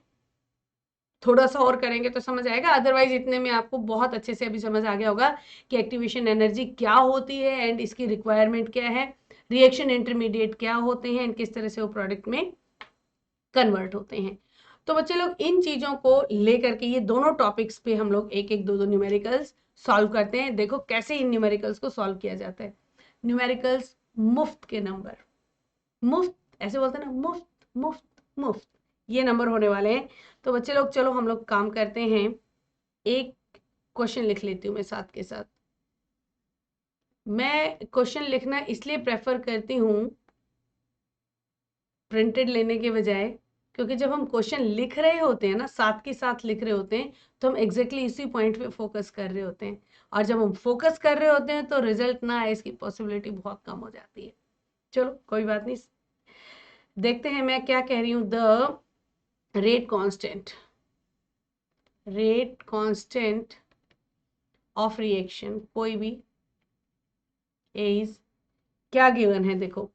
थोड़ा सा और करेंगे तो समझ आएगा, अदरवाइज इतने में आपको बहुत अच्छे से अभी समझ आ गया होगा कि एक्टिवेशन एनर्जी क्या होती है एंड इसकी रिक्वायरमेंट क्या है, रिएक्शन इंटरमीडिएट क्या होते हैं एंड किस तरह से वो प्रोडक्ट में कन्वर्ट होते हैं। तो बच्चे लोग इन चीजों को लेकर के ये दोनों टॉपिक्स पे हम लोग एक एक दो न्यूमेरिकल्स सॉल्व करते हैं। देखो कैसे इन न्यूमेरिकल्स को सॉल्व किया जाता है। न्यूमेरिकल्स मुफ्त के नंबर, मुफ्त ऐसे बोलते हैं ना, मुफ्त मुफ्त मुफ्त, ये नंबर होने वाले हैं। तो बच्चे लोग चलो हम लोग काम करते हैं, एक क्वेश्चन लिख लेती हूँ मैं साथ के साथ। मैं क्वेश्चन लिखना इसलिए प्रेफर करती हूँ प्रिंटेड लेने के बजाय, क्योंकि जब हम क्वेश्चन लिख रहे होते हैं ना, साथ के साथ लिख रहे होते हैं, तो हम एग्जैक्टली इसी पॉइंट पे फोकस कर रहे होते हैं, और जब हम फोकस कर रहे होते हैं तो रिजल्ट ना आए इसकी पॉसिबिलिटी बहुत कम हो जाती है। चलो कोई बात नहीं, देखते हैं मैं क्या कह रही हूँ। The rate constant of reaction, कोई भी इज क्या गिवन है, देखो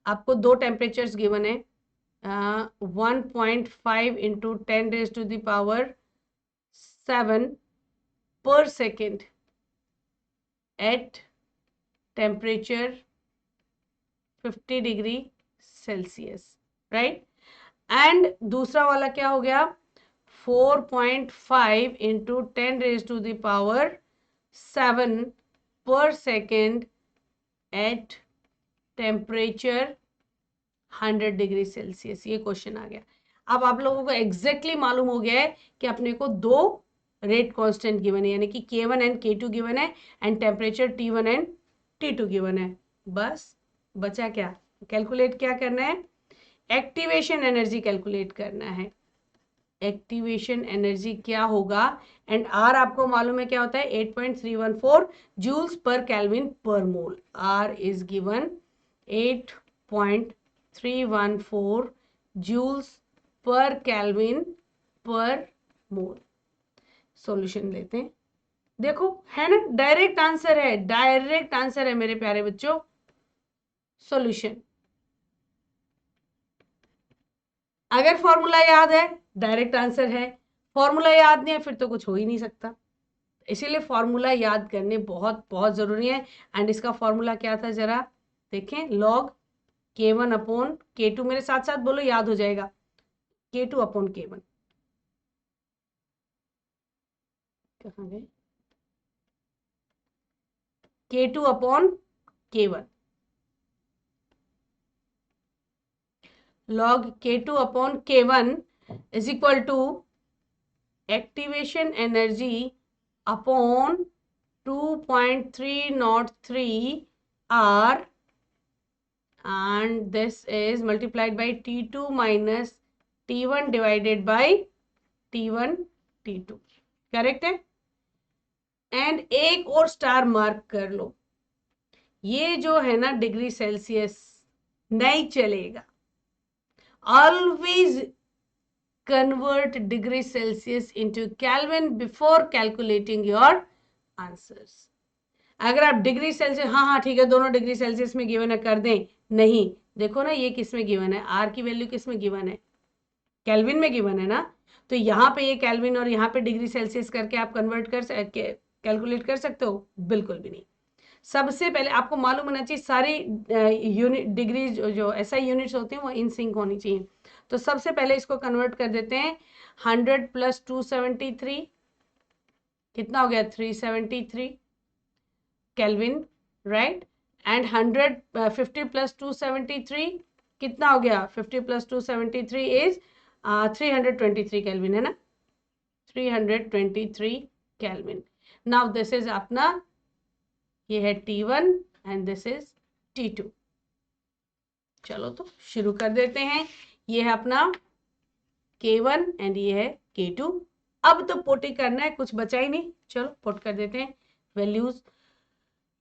आपको दो टेम्परेचर्स गिवन है, 1.5 इंटू 10⁻⁷ पर second at temperature 50 degree Celsius, right. And दूसरा वाला क्या हो गया, 4.5 इंटू 10⁻⁷ पर second at temperature 100 degree Celsius. ये क्वेश्चन आ गया। अब आप लोगों को एग्जैक्टली मालूम हो गया है कि अपने को दो रेट कांस्टेंट गिवन है, यानी कि K1 एंड K2 गिवन है and temperature T1 and T2 given है। बस बचा क्या, कैलकुलेट क्या करना है, एक्टिवेशन एनर्जी कैलकुलेट करना है। एक्टिवेशन एनर्जी क्या होगा, एंड आर आपको मालूम है क्या होता है, 8.314 joules per kelvin per mole. R is given 8.314 joules per kelvin per mole. Solution लेते हैं, देखो है ना, डायरेक्ट आंसर है, डायरेक्ट आंसर है मेरे प्यारे बच्चों। सॉल्यूशन, अगर फॉर्मूला याद है डायरेक्ट आंसर है, फॉर्मूला याद नहीं है फिर तो कुछ हो ही नहीं सकता। इसीलिए फॉर्मूला याद करने बहुत बहुत जरूरी है। एंड इसका फॉर्मूला क्या था जरा देखें, लॉग K1 अपॉन K2, मेरे साथ साथ बोलो याद हो जाएगा, K2 अपॉन K1, कहाँ गए, K2 upon K1, log K2 upon K1 is equal to activation energy upon 2.303 R, and this is multiplied by T2 minus T1 divided by T1 T2, correct है। एंड एक और स्टार मार्क कर लो, ये जो है ना डिग्री सेल्सियस नहीं चलेगा, always convert degree Celsius into Kelvin before calculating your answers। अगर आप डिग्री सेल्सियस, हाँ ठीक है, दोनों डिग्री सेल्सियस में गिवन है कर दें, नहीं, देखो ना ये किस में गिवन है, आर की वैल्यू किस में गिवन है, केल्विन में गिवन है ना, तो यहाँ पे ये केल्विन और यहाँ पे डिग्री सेल्सियस करके आप कन्वर्ट कैलकुलेट कर सकते हो, बिल्कुल भी नहीं। सबसे पहले आपको मालूम होना चाहिए सारी यूनिट डिग्री जो ऐसा यूनिट्स होती हैं वो इन सिंक होनी चाहिए। तो सबसे पहले इसको कन्वर्ट कर देते हैं, 100 प्लस 273 कितना हो गया, 373 केल्विन, राइट। एंड 150 प्लस 273 कितना हो गया, 50 प्लस 273 इज 323 केल्विन, है ना, 323 केल्विन। नाउ दिस इज अपना, ये है T1 and this is T2। चलो तो शुरू कर देते हैं, ये है अपना K1 एंड ये है K2। अब तो पुट ही करना है, कुछ बचा ही नहीं, चलो पुट कर देते हैं वैल्यूज।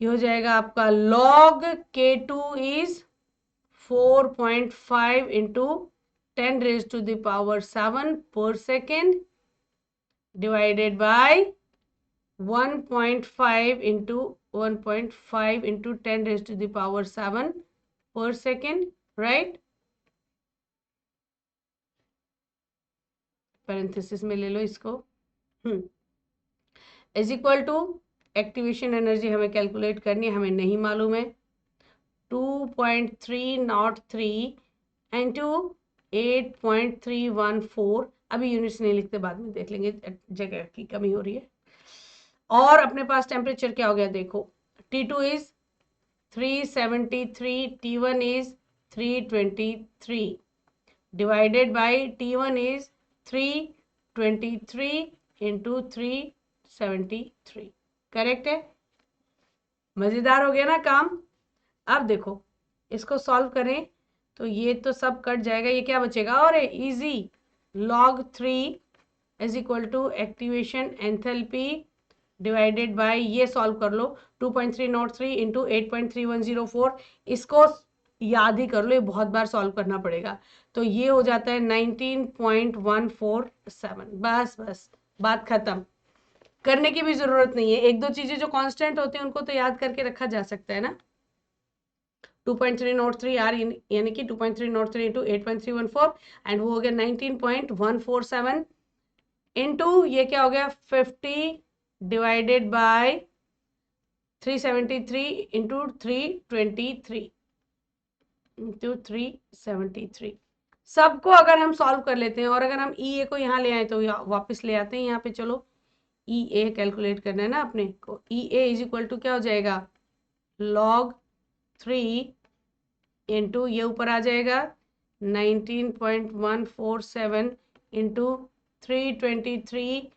ये हो जाएगा आपका log K2 is 4.5 into 10 raised to the power 7 per second divided by 1.5 into 1.5 into 10 raised to the power 7 per second, right। Parenthesis में ले लो इसको, is equal to activation energy हमें कैलकुलेट करनी है, हमें नहीं मालूम है, 2.303 इंटू 8.314। अभी यूनिट्स नहीं लिखते, बाद में देख लेंगे, जगह की कमी हो रही है। और अपने पास टेम्परेचर क्या हो गया देखो, T2 is 373, T1 is 323 divided by T1 is 323 into 373, correct है। मजेदार हो गया ना काम। अब देखो इसको सॉल्व करें तो ये तो सब कट जाएगा, ये क्या बचेगा, और easy, log 3 is equal to activation enthalpy divided by, ये सॉल्व कर लो, 2.303 इंटू 8.3104, इसको याद ही कर लो, ये बहुत बार सॉल्व करना पड़ेगा। तो ये हो जाता है 19.147। बस बस बात खत्म, करने की भी जरूरत नहीं है, एक दो चीजें जो कांस्टेंट होती हैं उनको तो याद करके रखा जा सकता है ना। 2.303 आर यानी कि 2.303 इंटू 8.314 एंड वो हो गया 19.147 इंटू ये क्या हो गया 50 डिवाइडेड बाय 373 इंटू 323 इंटू 373। सबको अगर हम सॉल्व कर लेते हैं और अगर हम ई ए को यहाँ ले आए तो वापस ले आते हैं यहाँ पे, चलो ई ए कैलकुलेट करना है ना अपने को। ई ए इज इक्वल टू क्या हो जाएगा, log 3 इंटू ये ऊपर आ जाएगा 19.147 into 323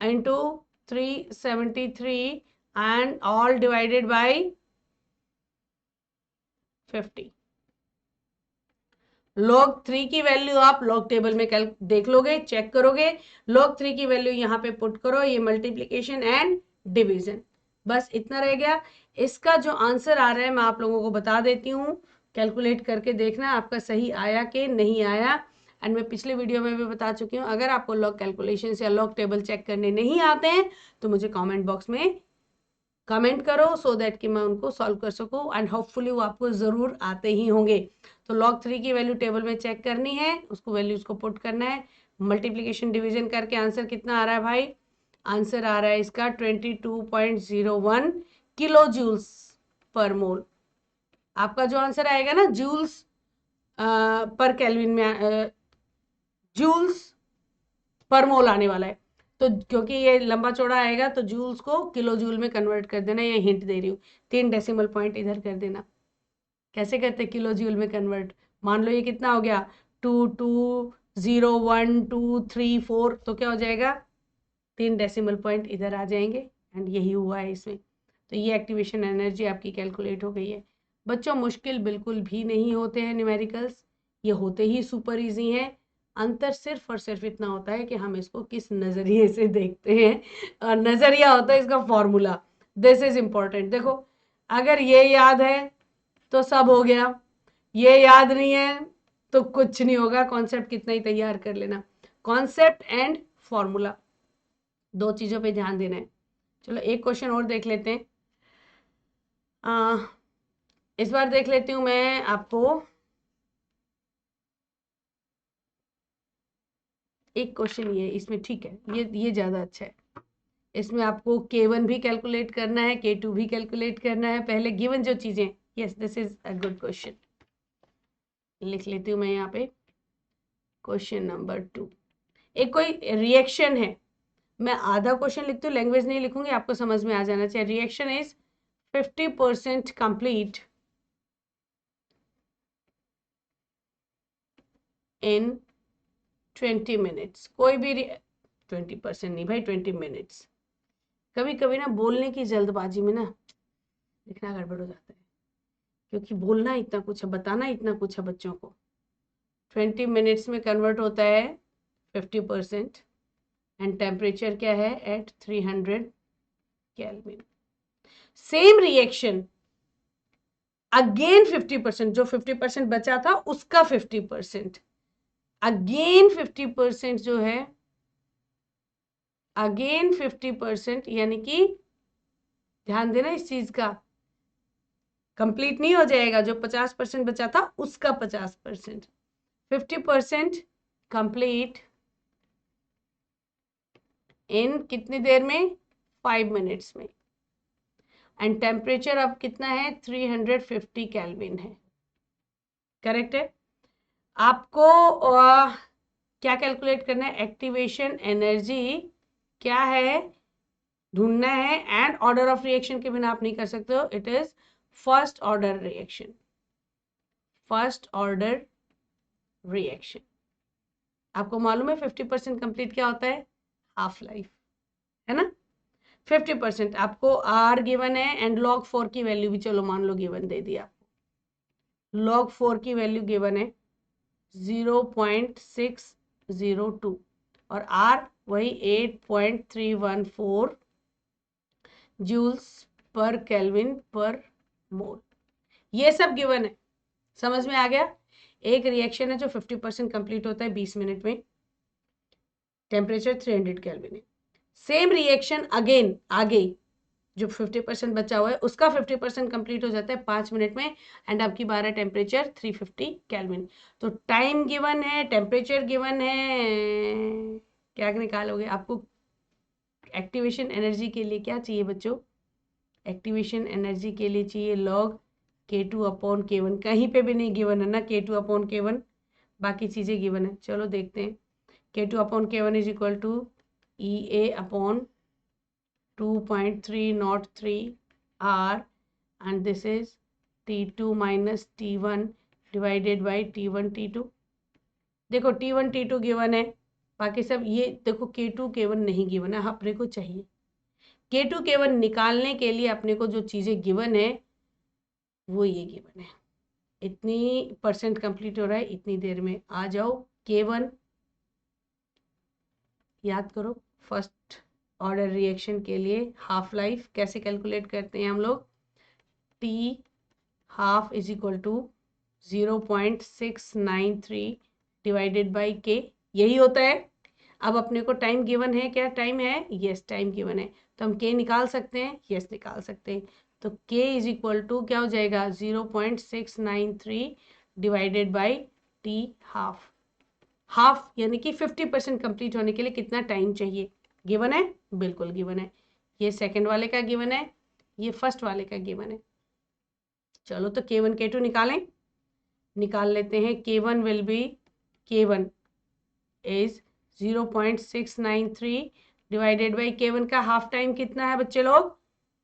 into 373 and all divided by 50। log 3 की वैल्यू आप log टेबल में देख लोगे, चेक करोगे, log 3 की वैल्यू यहाँ पे पुट करो, ये मल्टीप्लीकेशन एंड डिवीजन, बस इतना रह गया। इसका जो आंसर आ रहा है मैं आप लोगों को बता देती हूँ, कैलकुलेट करके देखना आपका सही आया कि नहीं आया। एंड मैं पिछले वीडियो में भी बता चुकी हूँ, अगर आपको log कैलकुलेशन या log टेबल चेक करने नहीं आते हैं तो मुझे कमेंट बॉक्स में कमेंट करो, सो दैट कि मैं उनको सॉल्व कर सकूं, एंड होपफुली वो आपको ज़रूर आते ही होंगे। तो log 3 की वैल्यू टेबल में चेक करनी है, उसको वैल्यूज को पुट करना है, मल्टीप्लिकेशन डिवीजन करके आंसर कितना आ रहा है भाई, आंसर आ रहा है इसका 22.01 किलो जूल्स पर मोल। आपका जो आंसर आएगा ना जूल्स पर केल्विन में, जूल्स पर मोल आने वाला है, तो क्योंकि ये लंबा चौड़ा आएगा तो जूल्स को किलो जूल में कन्वर्ट कर देना, ये हिंट दे रही हूँ, 3 डेसिमल पॉइंट इधर कर देना। कैसे करते किलो जूल में कन्वर्ट, मान लो ये कितना हो गया 220123 4, तो क्या हो जाएगा 3 डेसिमल पॉइंट इधर आ जाएंगे, एंड यही हुआ है इसमें। तो ये एक्टिवेशन एनर्जी आपकी कैलकुलेट हो गई है। बच्चों मुश्किल बिल्कुल भी नहीं होते हैं न्यूमेरिकल्स, ये होते ही सुपर इजी हैं। अंतर सिर्फ और सिर्फ इतना होता है कि हम इसको किस नज़रिए से देखते हैं, और नज़रिया होता है इसका फॉर्मूला। This is important. देखो अगर ये याद है तो सब हो गया, ये याद नहीं है तो कुछ नहीं होगा। कॉन्सेप्ट कितना ही तैयार कर लेना, कॉन्सेप्ट एंड फॉर्मूला दो चीज़ों पे ध्यान देना है। चलो एक क्वेश्चन और देख लेते हैं। इस बार देख लेती हूँ मैं आपको एक क्वेश्चन, ये इसमें ठीक है, ये ज़्यादा अच्छा है। इसमें आपको K1 भी कैलकुलेट करना है, K2 भी कैलकुलेट करना है। पहले गिवन जो चीज़ें, yes this is a good question. लिख लेती हूँ मैं यहाँ पे क्वेश्चन नंबर 2। एक कोई रिएक्शन है, मैं आधा क्वेश्चन लिखती हूँ, लैंग्वेज नहीं लिखूंगी, आपको समझ में आ जाना चाहिए। Reaction is 50% complete in 20 minutes. कोई भी 20% नहीं भाई, 20 मिनट्स। कभी कभी ना बोलने की जल्दबाजी में ना लिखना गड़बड़ हो जाता है, क्योंकि बोलना इतना कुछ है, बताना इतना कुछ है बच्चों को। 20 मिनट्स में कन्वर्ट होता है 50%, एंड टेम्परेचर क्या है at 300 kelvin. Same reaction again 50%, जो 50% बचा था उसका 50%, अगेन 50% जो है, अगेन 50%, यानी कि ध्यान देना इस चीज का, कंप्लीट नहीं हो जाएगा। जो 50% बचा था उसका 50%, 50% कंप्लीट इन कितनी देर में, 5 मिनट्स में। एंड टेम्परेचर अब कितना है, 350 केल्विन है। करेक्ट है। आपको क्या कैलकुलेट करना है, एक्टिवेशन एनर्जी क्या है ढूंढना है। एंड ऑर्डर ऑफ रिएक्शन के बिना आप नहीं कर सकते हो। It is first order reaction, first order reaction. आपको मालूम है 50% कंप्लीट क्या होता है, हाफ लाइफ, है ना। 50% आपको आर गिवन है, एंड log 4 की वैल्यू भी चलो मान लो गिवन दे दिया आपको। log 4 की वैल्यू गिवन है 0.602, और आर वही 8.314 जूल्स पर केल्विन पर मोल। ये सब गिवन है, समझ में आ गया। एक रिएक्शन है जो 50% कंप्लीट होता है 20 मिनट में, टेम्परेचर 300 केल्विन है। सेम रिएक्शन अगेन आगे जो 50% बचा हुआ है उसका 50% कंप्लीट हो जाता है 5 मिनट में, एंड आपकी 12 टेम्परेचर 350 केल्विन। तो टाइम गिवन है, टेम्परेचर गिवन है, क्या निकालोगे। आपको एक्टिवेशन एनर्जी के लिए क्या चाहिए बच्चों, एक्टिवेशन एनर्जी के लिए चाहिए log K2 अपॉन K1। कहीं पे भी नहीं गिवन है ना K2 अपॉन K1, बाकी चीज़ें गिवन है। चलो देखते हैं। K2 upon K1 is equal to EA upon 2.303 R, and this is T2 minus T1 divided by T1 T2। देखो T1 T2 गिवन है, बाकी सब ये देखो K2 K1 नहीं गिवन है, अपने को चाहिए K2 K1 निकालने के लिए अपने को जो चीज़ें गिवन है वो ये गिवन है। इतनी परसेंट कंप्लीट हो रहा है इतनी देर में, आ जाओ। K1 याद करो, फर्स्ट ऑर्डर रिएक्शन के लिए हाफ लाइफ कैसे कैलकुलेट करते हैं हम लोग, T half is equal to 0.693 divided by K, यही होता है। अब अपने को टाइम गिवन है, क्या टाइम है, यस टाइम गिवन है, तो हम K निकाल सकते हैं, यस निकाल सकते हैं। तो K इज इक्वल टू क्या हो जाएगा 0.693 divided by T half. Half यानी कि 50% कंप्लीट होने के लिए कितना टाइम चाहिए, गिवन है, बिल्कुल गिवन है। ये सेकंड वाले का गिवन है, ये फर्स्ट वाले का गिवन है। चलो तो K1 K2 निकालें, निकाल लेते हैं। K1 will be, K1 is 0.693 divided by K1 का हाफ टाइम कितना है बच्चे लोग,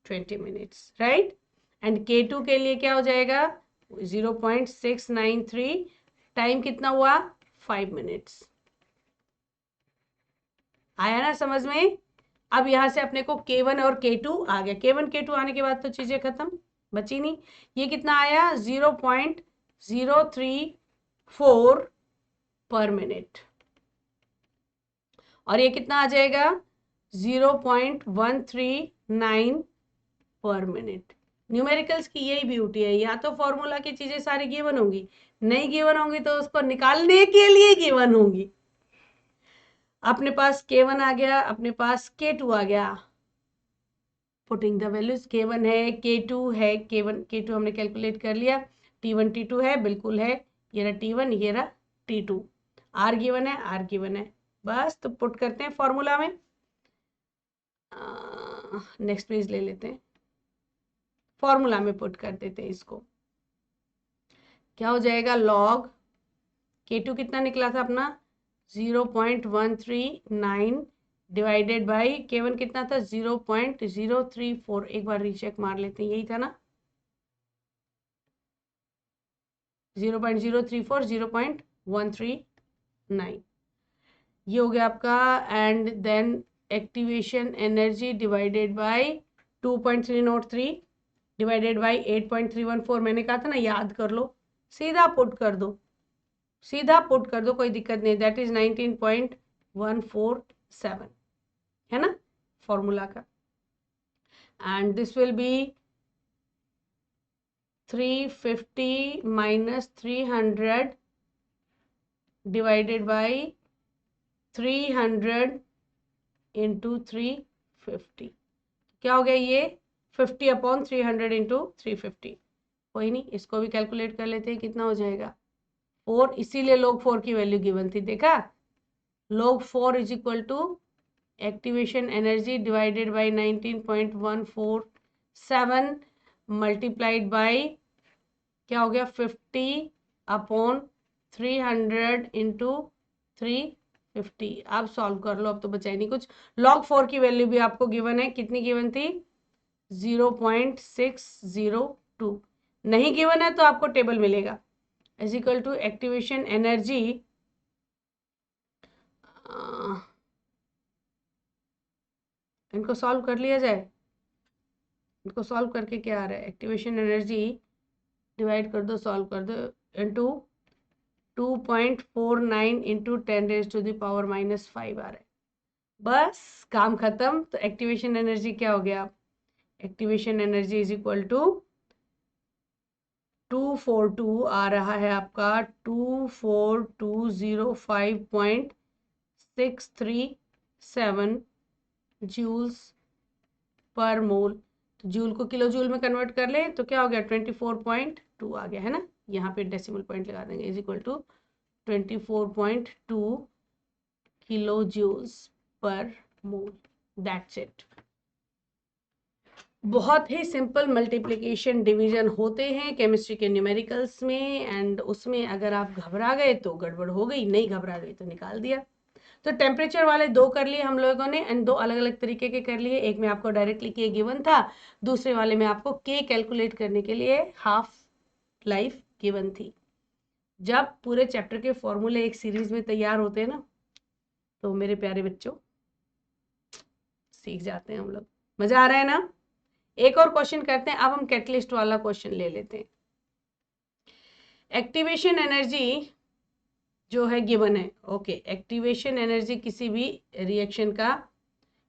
20 मिनट्स, राइट। एंड K2 के लिए क्या हो जाएगा 0.693, टाइम कितना हुआ 5 मिनट्स। आया ना समझ में। अब यहाँ से अपने को K1 और K2 आ गया। K1 K2 आने के बाद तो चीजें खत्म, बची नहीं। ये कितना आया 0.034 पर मिनट, और ये कितना आ जाएगा 0.139 पर मिनट। न्यूमेरिकल्स की यही ब्यूटी है, या तो फॉर्मूला की चीजें सारी गिवन होंगी, नहीं गिवन होंगी तो उसको निकालने के लिए गिवन होंगी। अपने पास K1 आ गया, अपने पास K2 आ गया, पुटिंग द वैल्यूज। K1 है, K2 है, K1 K2 हमने कैलकुलेट कर लिया, T1 T2 है, बिल्कुल है, ये रहा T1, ये रहा T2, R गिवन है, R गिवन है, बस तो पुट करते हैं फॉर्मूला में। नेक्स्ट पेज ले लेते हैं, फॉर्मूला में पुट कर देते हैं इसको। क्या हो जाएगा, लॉग K2 कितना निकला था अपना 0.139 डिवाइडेड बाई K1 कितना था 0.034। एक बार रीचेक मार लेते हैं, यही था ना 0.034 0.139, ये हो गया आपका। And then activation energy divided by 2.303 divided by 8.314, मैंने कहा था ना याद कर लो, सीधा पुट कर दो, सीधा पुट कर दो, कोई दिक्कत नहीं। दैट इज 19.147 है ना फॉर्मूला का। And this will B 350 minus 300 divided by 300 into 350, क्या हो गया ये 50 अपॉन 300 इंटू 350। कोई नहीं, इसको भी कैलकुलेट कर लेते हैं, कितना हो जाएगा 4, इसीलिए log 4 की वैल्यू गिवन थी, देखा log 4 is equal to activation energy divided by 19.147 multiplied by क्या हो गया 50 अपॉन 300 इंटू 350। अब सॉल्व कर लो, अब तो बचा ही नहीं कुछ। log 4 की वैल्यू भी आपको गिवन है, कितनी गिवन थी 0.602, नहीं गिवन है तो आपको टेबल मिलेगा is equal to activation energy, इनको सॉल्व कर लिया जाए। इनको सॉल्व करके क्या आ रहा है, एक्टिवेशन एनर्जी डिवाइड कर दो, सॉल्व कर दो, इंटू 2.49 इंटू 10⁻⁻⁵ आ रहा है, बस काम खत्म। तो एक्टिवेशन एनर्जी क्या हो गया, activation energy is equal to 242 आ रहा है आपका 24205.637 जूल्स पर मोल। तो जूल को किलो जूल में कन्वर्ट कर ले तो क्या हो गया 24.2 आ गया है ना, यहाँ पे डेसिमल पॉइंट लगा देंगे, is equal to 24.2 kilojoules per mole. That's it. बहुत ही सिंपल मल्टीप्लिकेशन डिवीजन होते हैं केमिस्ट्री के न्यूमेरिकल्स में, एंड उसमें अगर आप घबरा गए तो गड़बड़ हो गई, नहीं घबरा गई तो निकाल दिया। तो टेम्परेचर वाले 2 कर लिए हम लोगों ने, एंड 2 अलग अलग तरीके के कर लिए। एक में आपको डायरेक्टली के गिवन था, दूसरे वाले में आपको के कैलकुलेट करने के लिए हाफ लाइफ गिवन थी। जब पूरे चैप्टर के फॉर्मूले एक सीरीज में तैयार होते हैं ना, तो मेरे प्यारे बच्चों सीख जाते हैं हम लोग। मजा आ रहा है ना। एक और क्वेश्चन करते हैं, अब हम कैटलिस्ट वाला क्वेश्चन ले लेते हैं। एक्टिवेशन एनर्जी जो है गिवन है, ओके, एक्टिवेशन एनर्जी किसी भी रिएक्शन का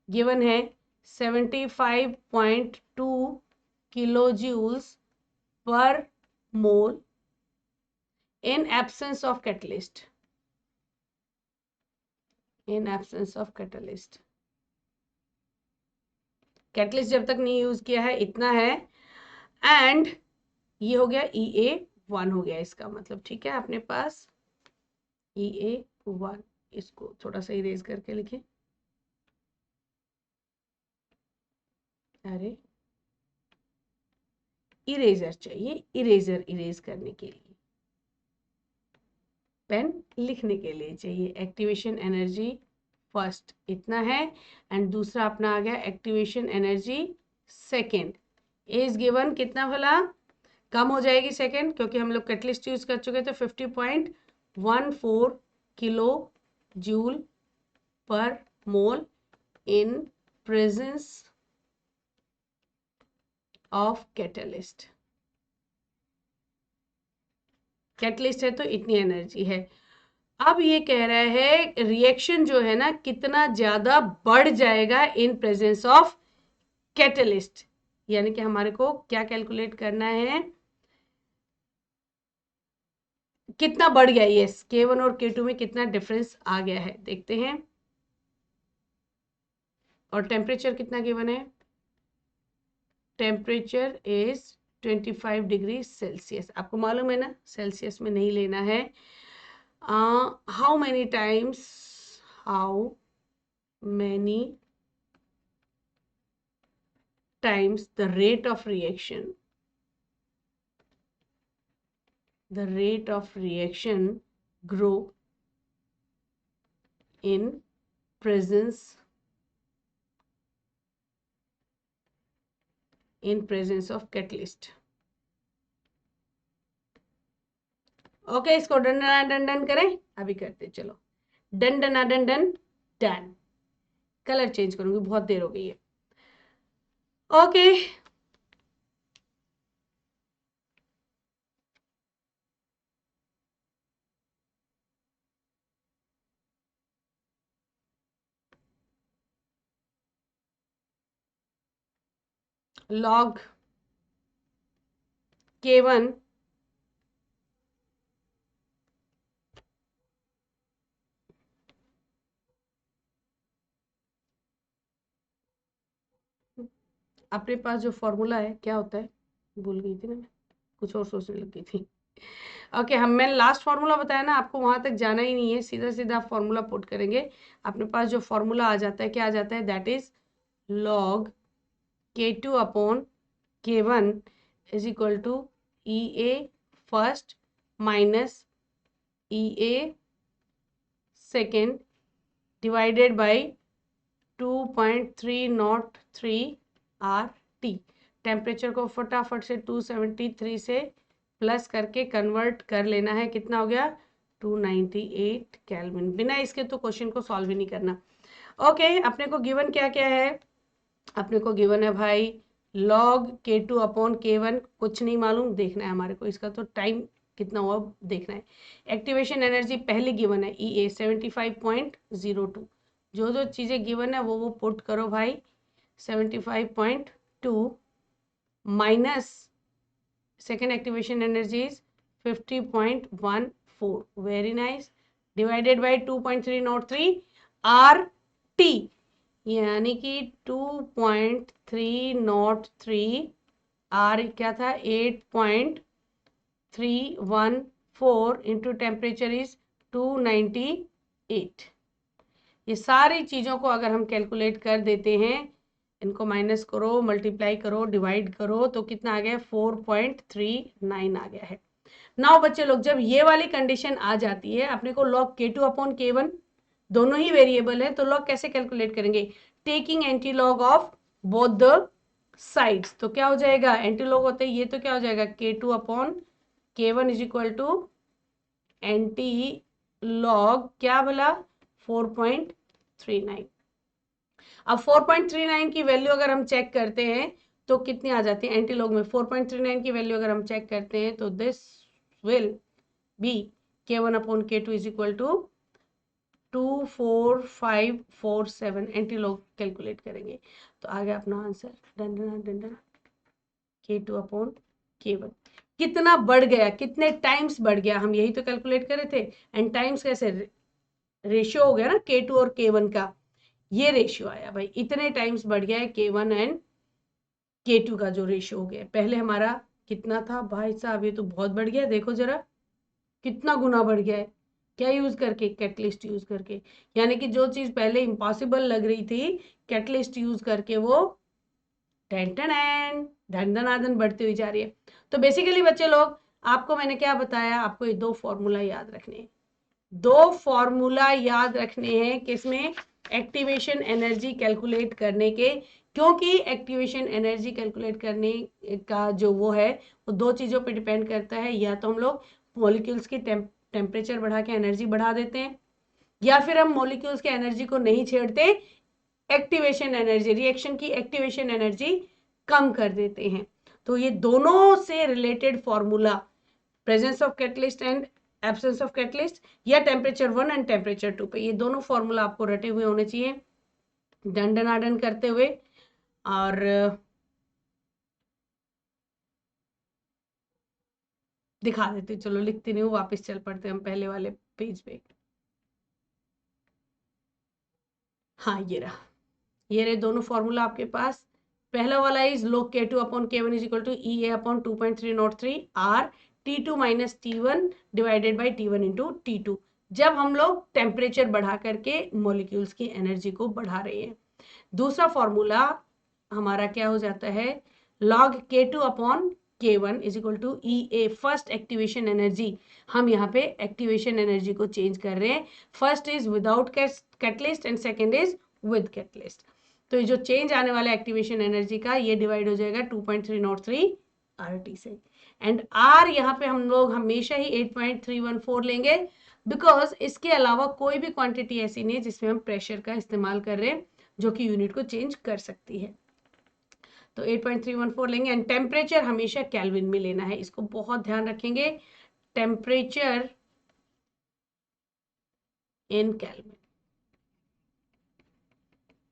गिवन है 75.2 kilojoules per mole in absence of catalyst, in absence of catalyst. Catalyst जब तक नहीं यूज किया है इतना है, एंड ये हो गया EA1 हो गया इसका मतलब, ठीक है अपने पास EA1, इसको थोड़ा सा इरेज करके लिखें, अरे इरेजर चाहिए, इरेजर इरेज करने के लिए, पेन लिखने के लिए चाहिए। एक्टिवेशन एनर्जी फर्स्ट इतना है, एंड दूसरा अपना आ गया activation energy second, is given कितना भला, कम हो जाएगी सेकेंड क्योंकि हम लोग कैटलिस्ट यूज कर चुके थे, 50.14 किलो जूल पर mole in presence of catalyst. Catalyst है तो इतनी एनर्जी है। अब ये कह रहा है रिएक्शन जो है ना कितना ज्यादा बढ़ जाएगा इन प्रेजेंस ऑफ कैटलिस्ट, यानी कि हमारे को क्या कैलकुलेट करना है, कितना बढ़ गया। यस, K1 और K2 में कितना डिफरेंस आ गया है देखते हैं। और टेम्परेचर कितना गिवन है, टेम्परेचर इज 25 डिग्री सेल्सियस। आपको मालूम है ना सेल्सियस में नहीं लेना है। How many times the rate of reaction grow in presence of catalyst। Okay, इसको डन डन डन करें, अभी करते चलो। Done done done done done. Colour change करूंगी, बहुत देर हो गई है। ओके, log K1 अपने पास जो फॉर्मूला है क्या होता है, भूल गई थी ना मैं, कुछ और सोचने लग गई थी। ओके, मैंने लास्ट फार्मूला बताया ना, आपको वहां तक जाना ही नहीं है, सीधा सीधा आप फार्मूला पुट करेंगे। अपने पास जो फार्मूला आ जाता है, क्या आ जाता है, that is log K2 upon K1 is equal to EA first minus EA second divided by 2.303 RT। Temperature को फटाफट से 273 से प्लस करके कन्वर्ट कर लेना है, कितना हो गया 298 केल्विन। बिना इसके तो क्वेश्चन को सॉल्व ही नहीं करना। ओके, अपने को गिवन क्या क्या है, अपने को गिवन है भाई log K2 अपॉन K1, कुछ नहीं मालूम, देखना है हमारे को इसका तो टाइम कितना हुआ देखना है। एक्टिवेशन एनर्जी पहले गिवन है EA 75.02। जो जो चीज़ें गिवन है वो पुट करो भाई। 75.2 minus second activation energy is 50.14, very nice, divided by 2.303 RT, यानी कि 2.303 R क्या था 8.314 इंटू टेम्परेचर इज 298। ये सारी चीज़ों को अगर हम कैलकुलेट कर देते हैं, इनको माइनस करो, मल्टीप्लाई करो, डिवाइड करो, तो कितना आ गया 4.39 आ गया है। नाउ बच्चे लोग, जब ये वाली कंडीशन आ जाती है, अपने को log K2 अपॉन K1 दोनों ही वेरिएबल है, तो log कैसे कैलकुलेट करेंगे, taking anti log of both the sides. तो क्या हो जाएगा, एंटी लॉग होते ही ये तो क्या हो जाएगा K2 upon K1 is equal to antilog क्या बोला 4.39। अब 4.39 की वैल्यू अगर हम चेक करते हैं तो कितनी आ जाती है, एंटी लॉग में 4.39 की वैल्यू अगर हम चेक करते हैं तो this will be K1 upon K2 is equal to 24547। Antilog calculate करेंगे तो आ गया अपना answer, done done done done. K2 upon K1 कितना बढ़ गया, कितने टाइम्स बढ़ गया, हम यही तो कैलकुलेट करे थे। एंड टाइम्स कैसे, रेशियो हो गया ना K2 और K1 का, ये रेशियो आया भाई, इतने टाइम्स बढ़ गया है K1 एंड K2 का जो रेशियो हो गया। पहले हमारा कितना था भाई साहब, ये तो बहुत बढ़ गया, देखो जरा कितना गुना बढ़ गया है। क्या यूज करके, कैटलिस्ट यूज करके, यानी कि जो चीज पहले इम्पॉसिबल लग रही थी, कैटलिस्ट यूज करके वो धन बढ़ती हुई जा रही है। तो बेसिकली बच्चे लोग, आपको मैंने क्या बताया, आपको ये दो फॉर्मूला याद रखने हैं, दो फॉर्मूला याद रखने हैं किसमें, एक्टिवेशन एनर्जी कैलकुलेट करने के। क्योंकि एक्टिवेशन एनर्जी कैलकुलेट करने का जो वो है, वो दो चीज़ों पे डिपेंड करता है, या तो हम लोग मॉलिक्यूल्स की टेम्परेचर बढ़ा के एनर्जी बढ़ा देते हैं, या फिर हम मॉलिक्यूल्स के एनर्जी को नहीं छेड़ते, एक्टिवेशन एनर्जी, रिएक्शन की एक्टिवेशन एनर्जी कम कर देते हैं। तो ये दोनों से related formula, presence of catalyst and absence of catalyst, या टेम्परेचर 1 एंड टेम्परेचर 2 पे, ये दोनों फॉर्मूला आपको रटे हुए होने चाहिए दंडनादन करते हुए। और दिखा देते, चलो लिखते नहीं हूँ, वापस चल पड़ते हम पहले वाले पेज पे। हाँ ये रहे दोनों फॉर्मूला आपके पास। पहला वाला is log K2 upon K1 is equal to EA upon 2.303 R T2 minus T1 divided by T1 into T2, जब हम लोग टेम्परेचर बढ़ा करके मॉलिक्यूल्स की एनर्जी को बढ़ा रहे हैं। दूसरा फॉर्मूला हमारा क्या हो जाता है, log K2 upon K1 is equal to EA, first activation energy. हम यहाँ पे एक्टिवेशन एनर्जी को चेंज कर रहे हैं, first is without catalyst and second is with catalyst. तो ये जो चेंज आने वाला एक्टिवेशन एनर्जी का, ये डिवाइड हो जाएगा 2.303 RT से। एंड R यहाँ पे हम लोग हमेशा ही 8.314 लेंगे, बिकॉज इसके अलावा कोई भी क्वांटिटी ऐसी नहीं है जिसमें हम प्रेशर का इस्तेमाल कर रहे हैं जो कि यूनिट को चेंज कर सकती है। तो 8.314 लेंगे। एंड टेम्परेचर हमेशा केल्विन में लेना है, इसको बहुत ध्यान रखेंगे, टेम्परेचर इन केल्विन।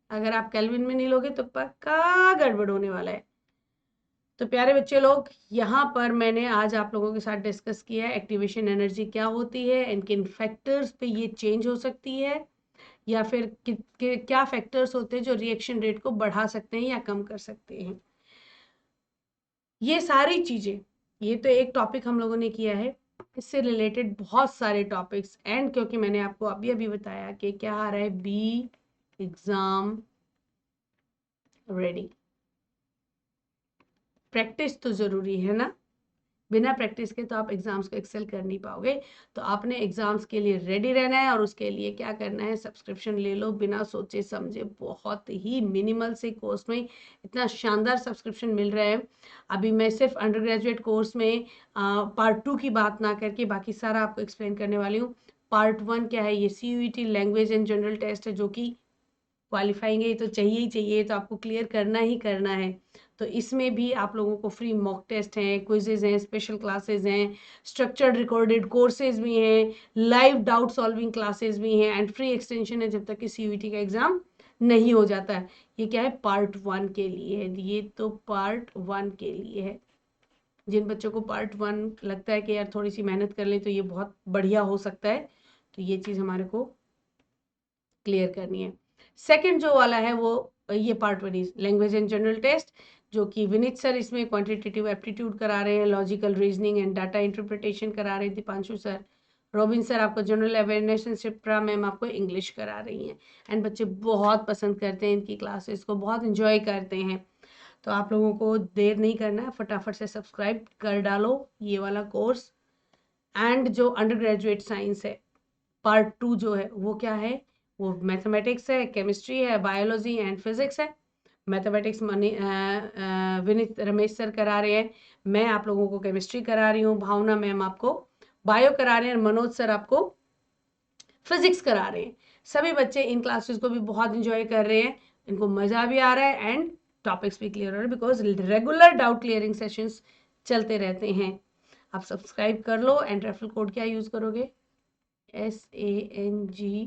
अगर आप केल्विन में नहीं लोगे तो पक्का गड़बड़ होने वाला है। तो प्यारे बच्चे लोग, यहाँ पर मैंने आज आप लोगों के साथ डिस्कस किया है एक्टिवेशन एनर्जी क्या होती है एंड किन फैक्टर्स पे ये चेंज हो सकती है, या फिर क्या फैक्टर्स होते हैं जो रिएक्शन रेट को बढ़ा सकते हैं या कम कर सकते हैं। ये सारी चीजें, ये तो एक टॉपिक हम लोगों ने किया है, इससे रिलेटेड बहुत सारे टॉपिक्स। एंड क्योंकि मैंने आपको अभी अभी बताया कि क्या आ रहा है, बी एग्जाम रेडी। प्रैक्टिस तो जरूरी है ना, बिना प्रैक्टिस के तो आप एग्जाम्स को एक्सेल कर नहीं पाओगे। तो आपने एग्जाम्स के लिए रेडी रहना है, और उसके लिए क्या करना है, सब्सक्रिप्शन ले लो बिना सोचे समझे, बहुत ही मिनिमल से कोर्स में इतना शानदार सब्सक्रिप्शन मिल रहा है। अभी मैं सिर्फ अंडर ग्रेजुएट कोर्स में पार्ट 2 की बात ना करके बाकी सारा आपको एक्सप्लेन करने वाली हूँ। पार्ट 1 क्या है, ये CUET language and general test है, जो कि क्वालिफाइंग है, तो चाहिए ही चाहिए, तो आपको क्लियर करना ही करना है। तो इसमें भी आप लोगों को फ्री मॉक टेस्ट हैं, क्विजेज हैं, स्पेशल क्लासेस हैं, स्ट्रक्चर्ड रिकॉर्डेड कोर्सेज भी हैं, लाइव डाउट सॉल्विंग क्लासेस भी हैं, एंड फ्री एक्सटेंशन है जब तक कि CUET का एग्जाम नहीं हो जाता है। ये क्या है, पार्ट 1 के लिए है, ये तो पार्ट 1 के लिए है। जिन बच्चों को पार्ट 1 लगता है कि यार थोड़ी सी मेहनत कर ले तो ये बहुत बढ़िया हो सकता है, तो ये चीज़ हमारे को क्लियर करनी है। सेकंड जो वाला है वो ये part 1 language and general test, जो कि विनीत सर इसमें क्वांटिटेटिव एप्टीट्यूड करा रहे हैं, logical reasoning and data interpretation करा रहे हैं दीपांशु सर, रॉबिन सर आपको general awareness and Shipra ma'am आपको इंग्लिश करा रही हैं। एंड बच्चे बहुत पसंद करते हैं इनकी क्लासेस को, बहुत इंजॉय करते हैं। तो आप लोगों को देर नहीं करना है, फटाफट से सब्सक्राइब कर डालो ये वाला कोर्स। एंड जो अंडर ग्रेजुएट साइंस है पार्ट 2 जो है वो क्या है, वो मैथमेटिक्स है, केमिस्ट्री है, बायोलॉजी एंड फिजिक्स है। मैथमेटिक्स विनीत रमेश सर करा रहे हैं, मैं आप लोगों को केमिस्ट्री करा रही हूँ, भावना मैम आपको बायो करा रहे हैं, मनोज सर आपको फिजिक्स करा रहे हैं। सभी बच्चे इन क्लासेस को भी बहुत इंजॉय कर रहे हैं, इनको मज़ा भी आ रहा है एंड टॉपिक्स भी क्लियर हो रहे हैं, because regular doubt clearing sessions चलते रहते हैं। आप सब्सक्राइब कर लो। एंड रेफरल कोड क्या यूज़ करोगे, SANGEETAKHATRI,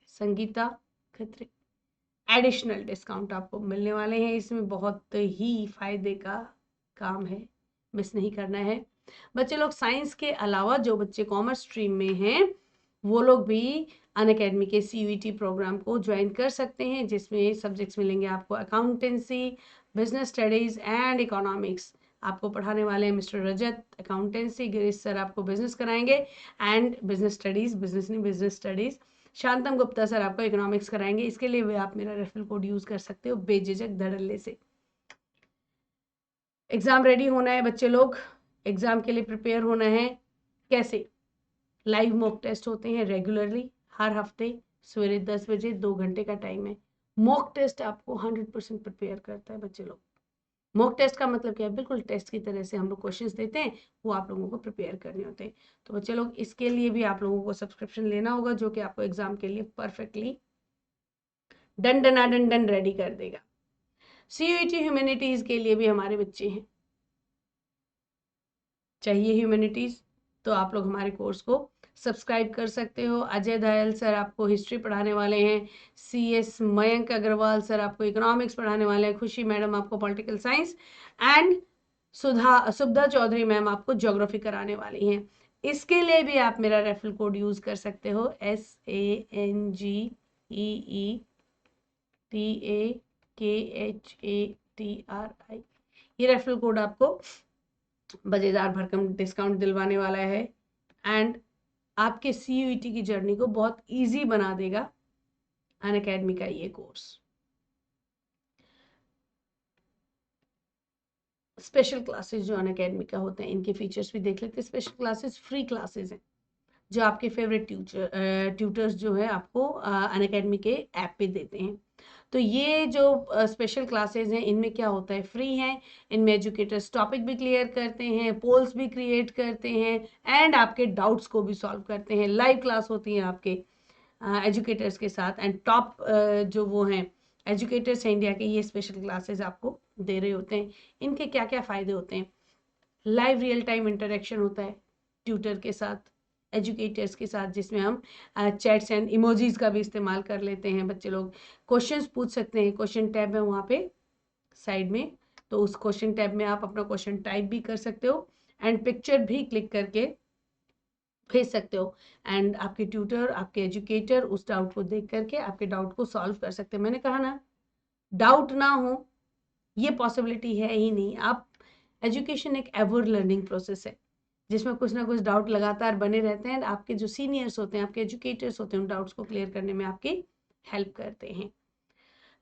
Sangeeta Khatri. Additional discount आपको मिलने वाले हैं, इसमें बहुत ही फायदे का काम है, मिस नहीं करना है। बच्चे लोग साइंस के अलावा जो बच्चे कॉमर्स स्ट्रीम में हैं वो लोग भी अनअकैडमी के CUET प्रोग्राम को ज्वाइन कर सकते हैं, जिसमें सब्जेक्ट्स मिलेंगे आपको accountancy, business studies and economics. आपको पढ़ाने वाले हैं मिस्टर रजत अकाउंटेंसी, गिरीश सर आपको बिजनेस कराएंगे एंड बिजनेस स्टडीज, बिजनेस नहीं बिजनेस स्टडीज, शांतम गुप्ता सर आपको इकोनॉमिक्स कराएंगे। इसके लिए भी आप मेरा रेफरल कोड यूज कर सकते हो बेझिझक धड़ल्ले से। एग्जाम रेडी होना है बच्चे लोग, एग्जाम के लिए प्रिपेयर होना है। कैसे, लाइव मॉक टेस्ट होते हैं रेगुलरली हर हफ्ते सवेरे 10 बजे, 2 घंटे का टाइम है। मॉक टेस्ट आपको 100% प्रिपेयर करता है बच्चे लोग। मॉक टेस्ट का मतलब क्या है, बिल्कुल टेस्ट की तरह से हम लोग क्वेश्चंस देते हैं, वो आप लोगों को प्रिपेयर करने होते हैं। तो बच्चे लोग इसके लिए भी आप लोगों को सब्सक्रिप्शन लेना होगा, जो कि आपको एग्जाम के लिए perfectly done done done done ready कर देगा। CUET ह्यूमैनिटीज के लिए भी हमारे बच्चे हैं, चाहिए ह्यूमैनिटीज तो आप लोग हमारे कोर्स को सब्सक्राइब कर सकते हो। अजय दयाल सर आपको हिस्ट्री पढ़ाने वाले हैं, CS मयंक अग्रवाल सर आपको इकोनॉमिक्स पढ़ाने वाले हैं, खुशी मैडम आपको political science and Sudha Chaudhary ma'am आपको ज्योग्राफी कराने वाली हैं। इसके लिए भी आप मेरा रेफरल कोड यूज कर सकते हो, SANGEETAKHATRI। ये रेफरल कोड आपको मजेदार भरकम डिस्काउंट दिलवाने वाला है एंड आपके CUET की जर्नी को बहुत इजी बना देगा अनअकैडमी का ये कोर्स। स्पेशल क्लासेस जो अनअकैडमी का होते हैं, इनके फीचर्स भी देख लेते हैं। स्पेशल क्लासेस फ्री क्लासेस हैं, जो आपके फेवरेट ट्यूटर्स जो है आपको अनअकैडमी के ऐप पे देते हैं। तो ये जो स्पेशल क्लासेस हैं, इनमें क्या होता है, फ्री हैं। इनमें एजुकेटर्स टॉपिक भी क्लियर करते हैं, पोल्स भी क्रिएट करते हैं एंड आपके डाउट्स को भी सॉल्व करते हैं। लाइव क्लास होती है आपके एजुकेटर्स के साथ एंड टॉप जो वो हैं एजुकेटर्स हैं इंडिया के, ये स्पेशल क्लासेस आपको दे रहे होते हैं। इनके क्या क्या फ़ायदे होते हैं, लाइव रियल टाइम इंटरेक्शन होता है ट्यूटर के साथ, एजुकेटर्स के साथ, जिसमें हम चैट्स एंड इमोजीज का भी इस्तेमाल कर लेते हैं। बच्चे लोग क्वेश्चंस पूछ सकते हैं, क्वेश्चन टैब है वहाँ पे साइड में, तो उस क्वेश्चन टैब में आप अपना क्वेश्चन टाइप भी कर सकते हो एंड पिक्चर भी क्लिक करके भेज सकते हो एंड आपके ट्यूटर, आपके एजुकेटर उस डाउट को देख करके आपके डाउट को सॉल्व कर सकते हैं। मैंने कहा ना, डाउट ना हो ये पॉसिबिलिटी है ही नहीं। आप एजुकेशन एक एवर लर्निंग प्रोसेस है, जिसमें कुछ ना कुछ डाउट लगातार बने रहते हैं। आपके जो सीनियर्स होते हैं, आपके एजुकेटर्स होते हैं, उन डाउट्स को क्लियर करने में आपकी हेल्प करते हैं।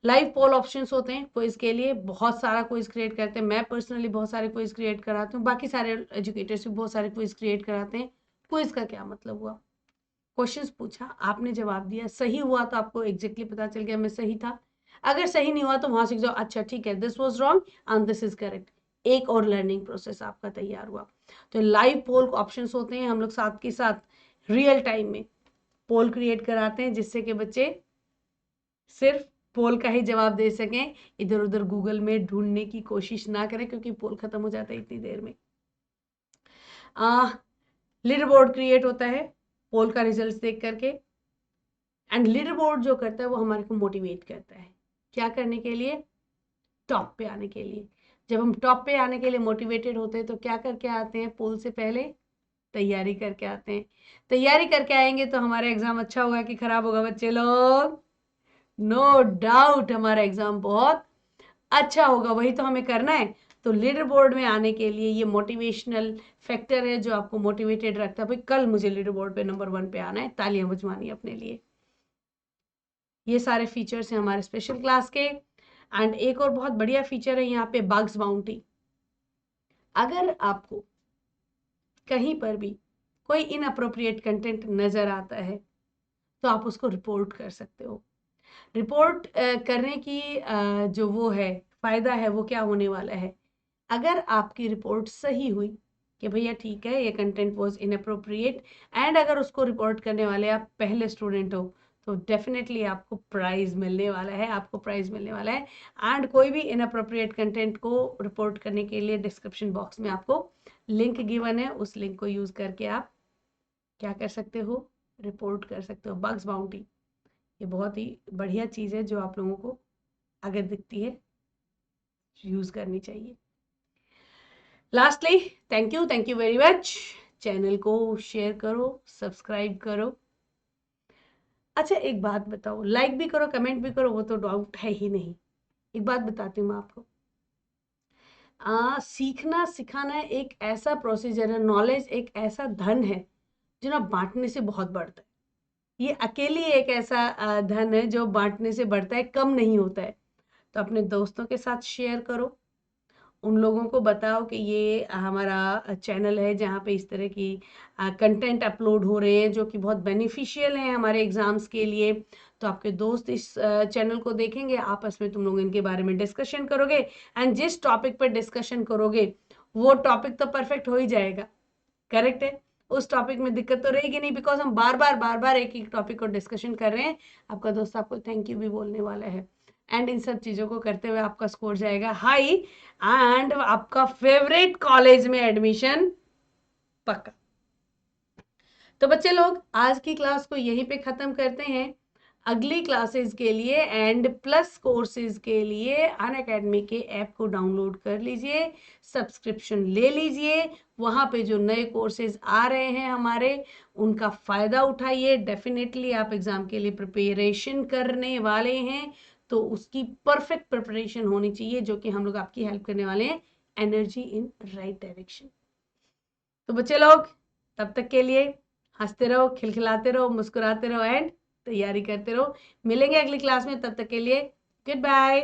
लाइव पोल ऑप्शंस होते हैं क्विज के लिए, बहुत सारा क्विज क्रिएट करते हैं। मैं पर्सनली बहुत सारे क्विज क्रिएट कराती हूँ, बाकी सारे एजुकेटर्स भी बहुत सारे क्विज क्रिएट कराते हैं। क्विज का क्या मतलब हुआ, क्वेश्चंस पूछा, आपने जवाब दिया, सही हुआ तो आपको एग्जैक्टली पता चल गया मैं सही था। अगर सही नहीं हुआ तो वहां सीख जाओ, अच्छा ठीक है, this was wrong and this is correct. एक और लर्निंग प्रोसेस आपका तैयार हुआ। तो लाइव पोल ऑप्शंस होते हैं, हम लोग साथ के साथ रियल टाइम में पोल क्रिएट कराते हैं, जिससे कि बच्चे सिर्फ पोल का ही जवाब दे सकें, इधर उधर गूगल में ढूंढने की कोशिश ना करें, क्योंकि पोल खत्म हो जाता है इतनी देर में। लीडर बोर्ड क्रिएट होता है पोल का रिजल्ट देख करके एंड लीडर बोर्ड जो करता है वो हमारे को मोटिवेट करता है क्या करने के लिए, टॉप पे आने के लिए। जब हम टॉप पे आने के लिए मोटिवेटेड होते हैं तो क्या करके आते हैं, पोल से पहले तैयारी करके आते हैं। तैयारी करके आएंगे तो हमारा एग्जाम अच्छा होगा कि खराब होगा बच्चे लोग, नो डाउट हमारा एग्जाम बहुत अच्छा होगा, वही तो हमें करना है। तो लीडर बोर्ड में आने के लिए ये मोटिवेशनल फैक्टर है जो आपको मोटिवेटेड रखता है, भाई कल मुझे लीडर बोर्ड पे नंबर 1 पे आना है, तालियां बजवानी अपने लिए। ये सारे फीचर्स हैं हमारे स्पेशल क्लास के एंड एक और बहुत बढ़िया फीचर है यहाँ पे, बग्स बाउंटी। अगर आपको कहीं पर भी कोई इनअप्रोप्रिएट कंटेंट नजर आता है तो आप उसको रिपोर्ट कर सकते हो। रिपोर्ट करने की जो वो है फायदा है, वो क्या होने वाला है, अगर आपकी रिपोर्ट सही हुई कि भैया ठीक है ये कंटेंट वाज इनअप्रोप्रिएट एंड अगर उसको रिपोर्ट करने वाले आप पहले स्टूडेंट हो, तो डेफिनेटली आपको प्राइज मिलने वाला है, आपको प्राइज मिलने वाला है। एंड कोई भी इनअप्रोप्रिएट कंटेंट को रिपोर्ट करने के लिए डिस्क्रिप्शन बॉक्स में आपको लिंक गिवन है, उस लिंक को यूज करके आप क्या कर सकते हो, रिपोर्ट कर सकते हो। बग्स बाउंटी ये बहुत ही बढ़िया चीज़ है जो आप लोगों को अगर दिखती है यूज़ करनी चाहिए। Lastly thank you very much. Channel को शेयर करो, सब्सक्राइब करो। अच्छा एक बात बताओ, लाइक भी करो कमेंट भी करो, वो तो डाउट है ही नहीं। एक बात बताती हूँ मैं आपको, सीखना सिखाना एक ऐसा प्रोसीजर है, नॉलेज एक ऐसा धन है जो ना बांटने से बहुत बढ़ता है। ये अकेली एक ऐसा धन है जो बांटने से बढ़ता है, कम नहीं होता है। तो अपने दोस्तों के साथ शेयर करो, उन लोगों को बताओ कि ये हमारा चैनल है जहाँ पे इस तरह की कंटेंट अपलोड हो रहे हैं जो कि बहुत बेनिफिशियल हैं हमारे एग्ज़ाम्स के लिए। तो आपके दोस्त इस चैनल को देखेंगे, आपस में तुम लोग इनके बारे में डिस्कशन करोगे, एंड जिस टॉपिक पर डिस्कशन करोगे वो टॉपिक तो परफेक्ट हो ही जाएगा, करेक्ट है, उस टॉपिक में दिक्कत तो रहेगी नहीं, बिकॉज हम बार बार एक ही टॉपिक को डिस्कशन कर रहे हैं। आपका दोस्त आपको थैंक यू भी बोलने वाला है, एंड इन सब चीज़ों को करते हुए आपका स्कोर जाएगा हाई, एंड आपका फेवरेट कॉलेज में एडमिशन पक्का। तो बच्चे लोग आज की क्लास को यहीं पे ख़त्म करते हैं। अगली क्लासेस के लिए एंड प्लस कोर्सेज के लिए अनअकैडमी के ऐप को डाउनलोड कर लीजिए, सब्सक्रिप्शन ले लीजिए, वहाँ पे जो नए कोर्सेज आ रहे हैं हमारे उनका फ़ायदा उठाइए। डेफिनेटली आप एग्ज़ाम के लिए प्रिपरेशन करने वाले हैं तो उसकी परफेक्ट प्रिपरेशन होनी चाहिए, जो कि हम लोग आपकी हेल्प करने वाले हैं, एनर्जी इन राइट डायरेक्शन। तो बच्चे लोग तब तक के लिए हंसते रहो, खिलखिलाते रहो, मुस्कुराते रहो एंड तैयारी करते रहो। मिलेंगे अगली क्लास में, तब तक के लिए गुड बाय।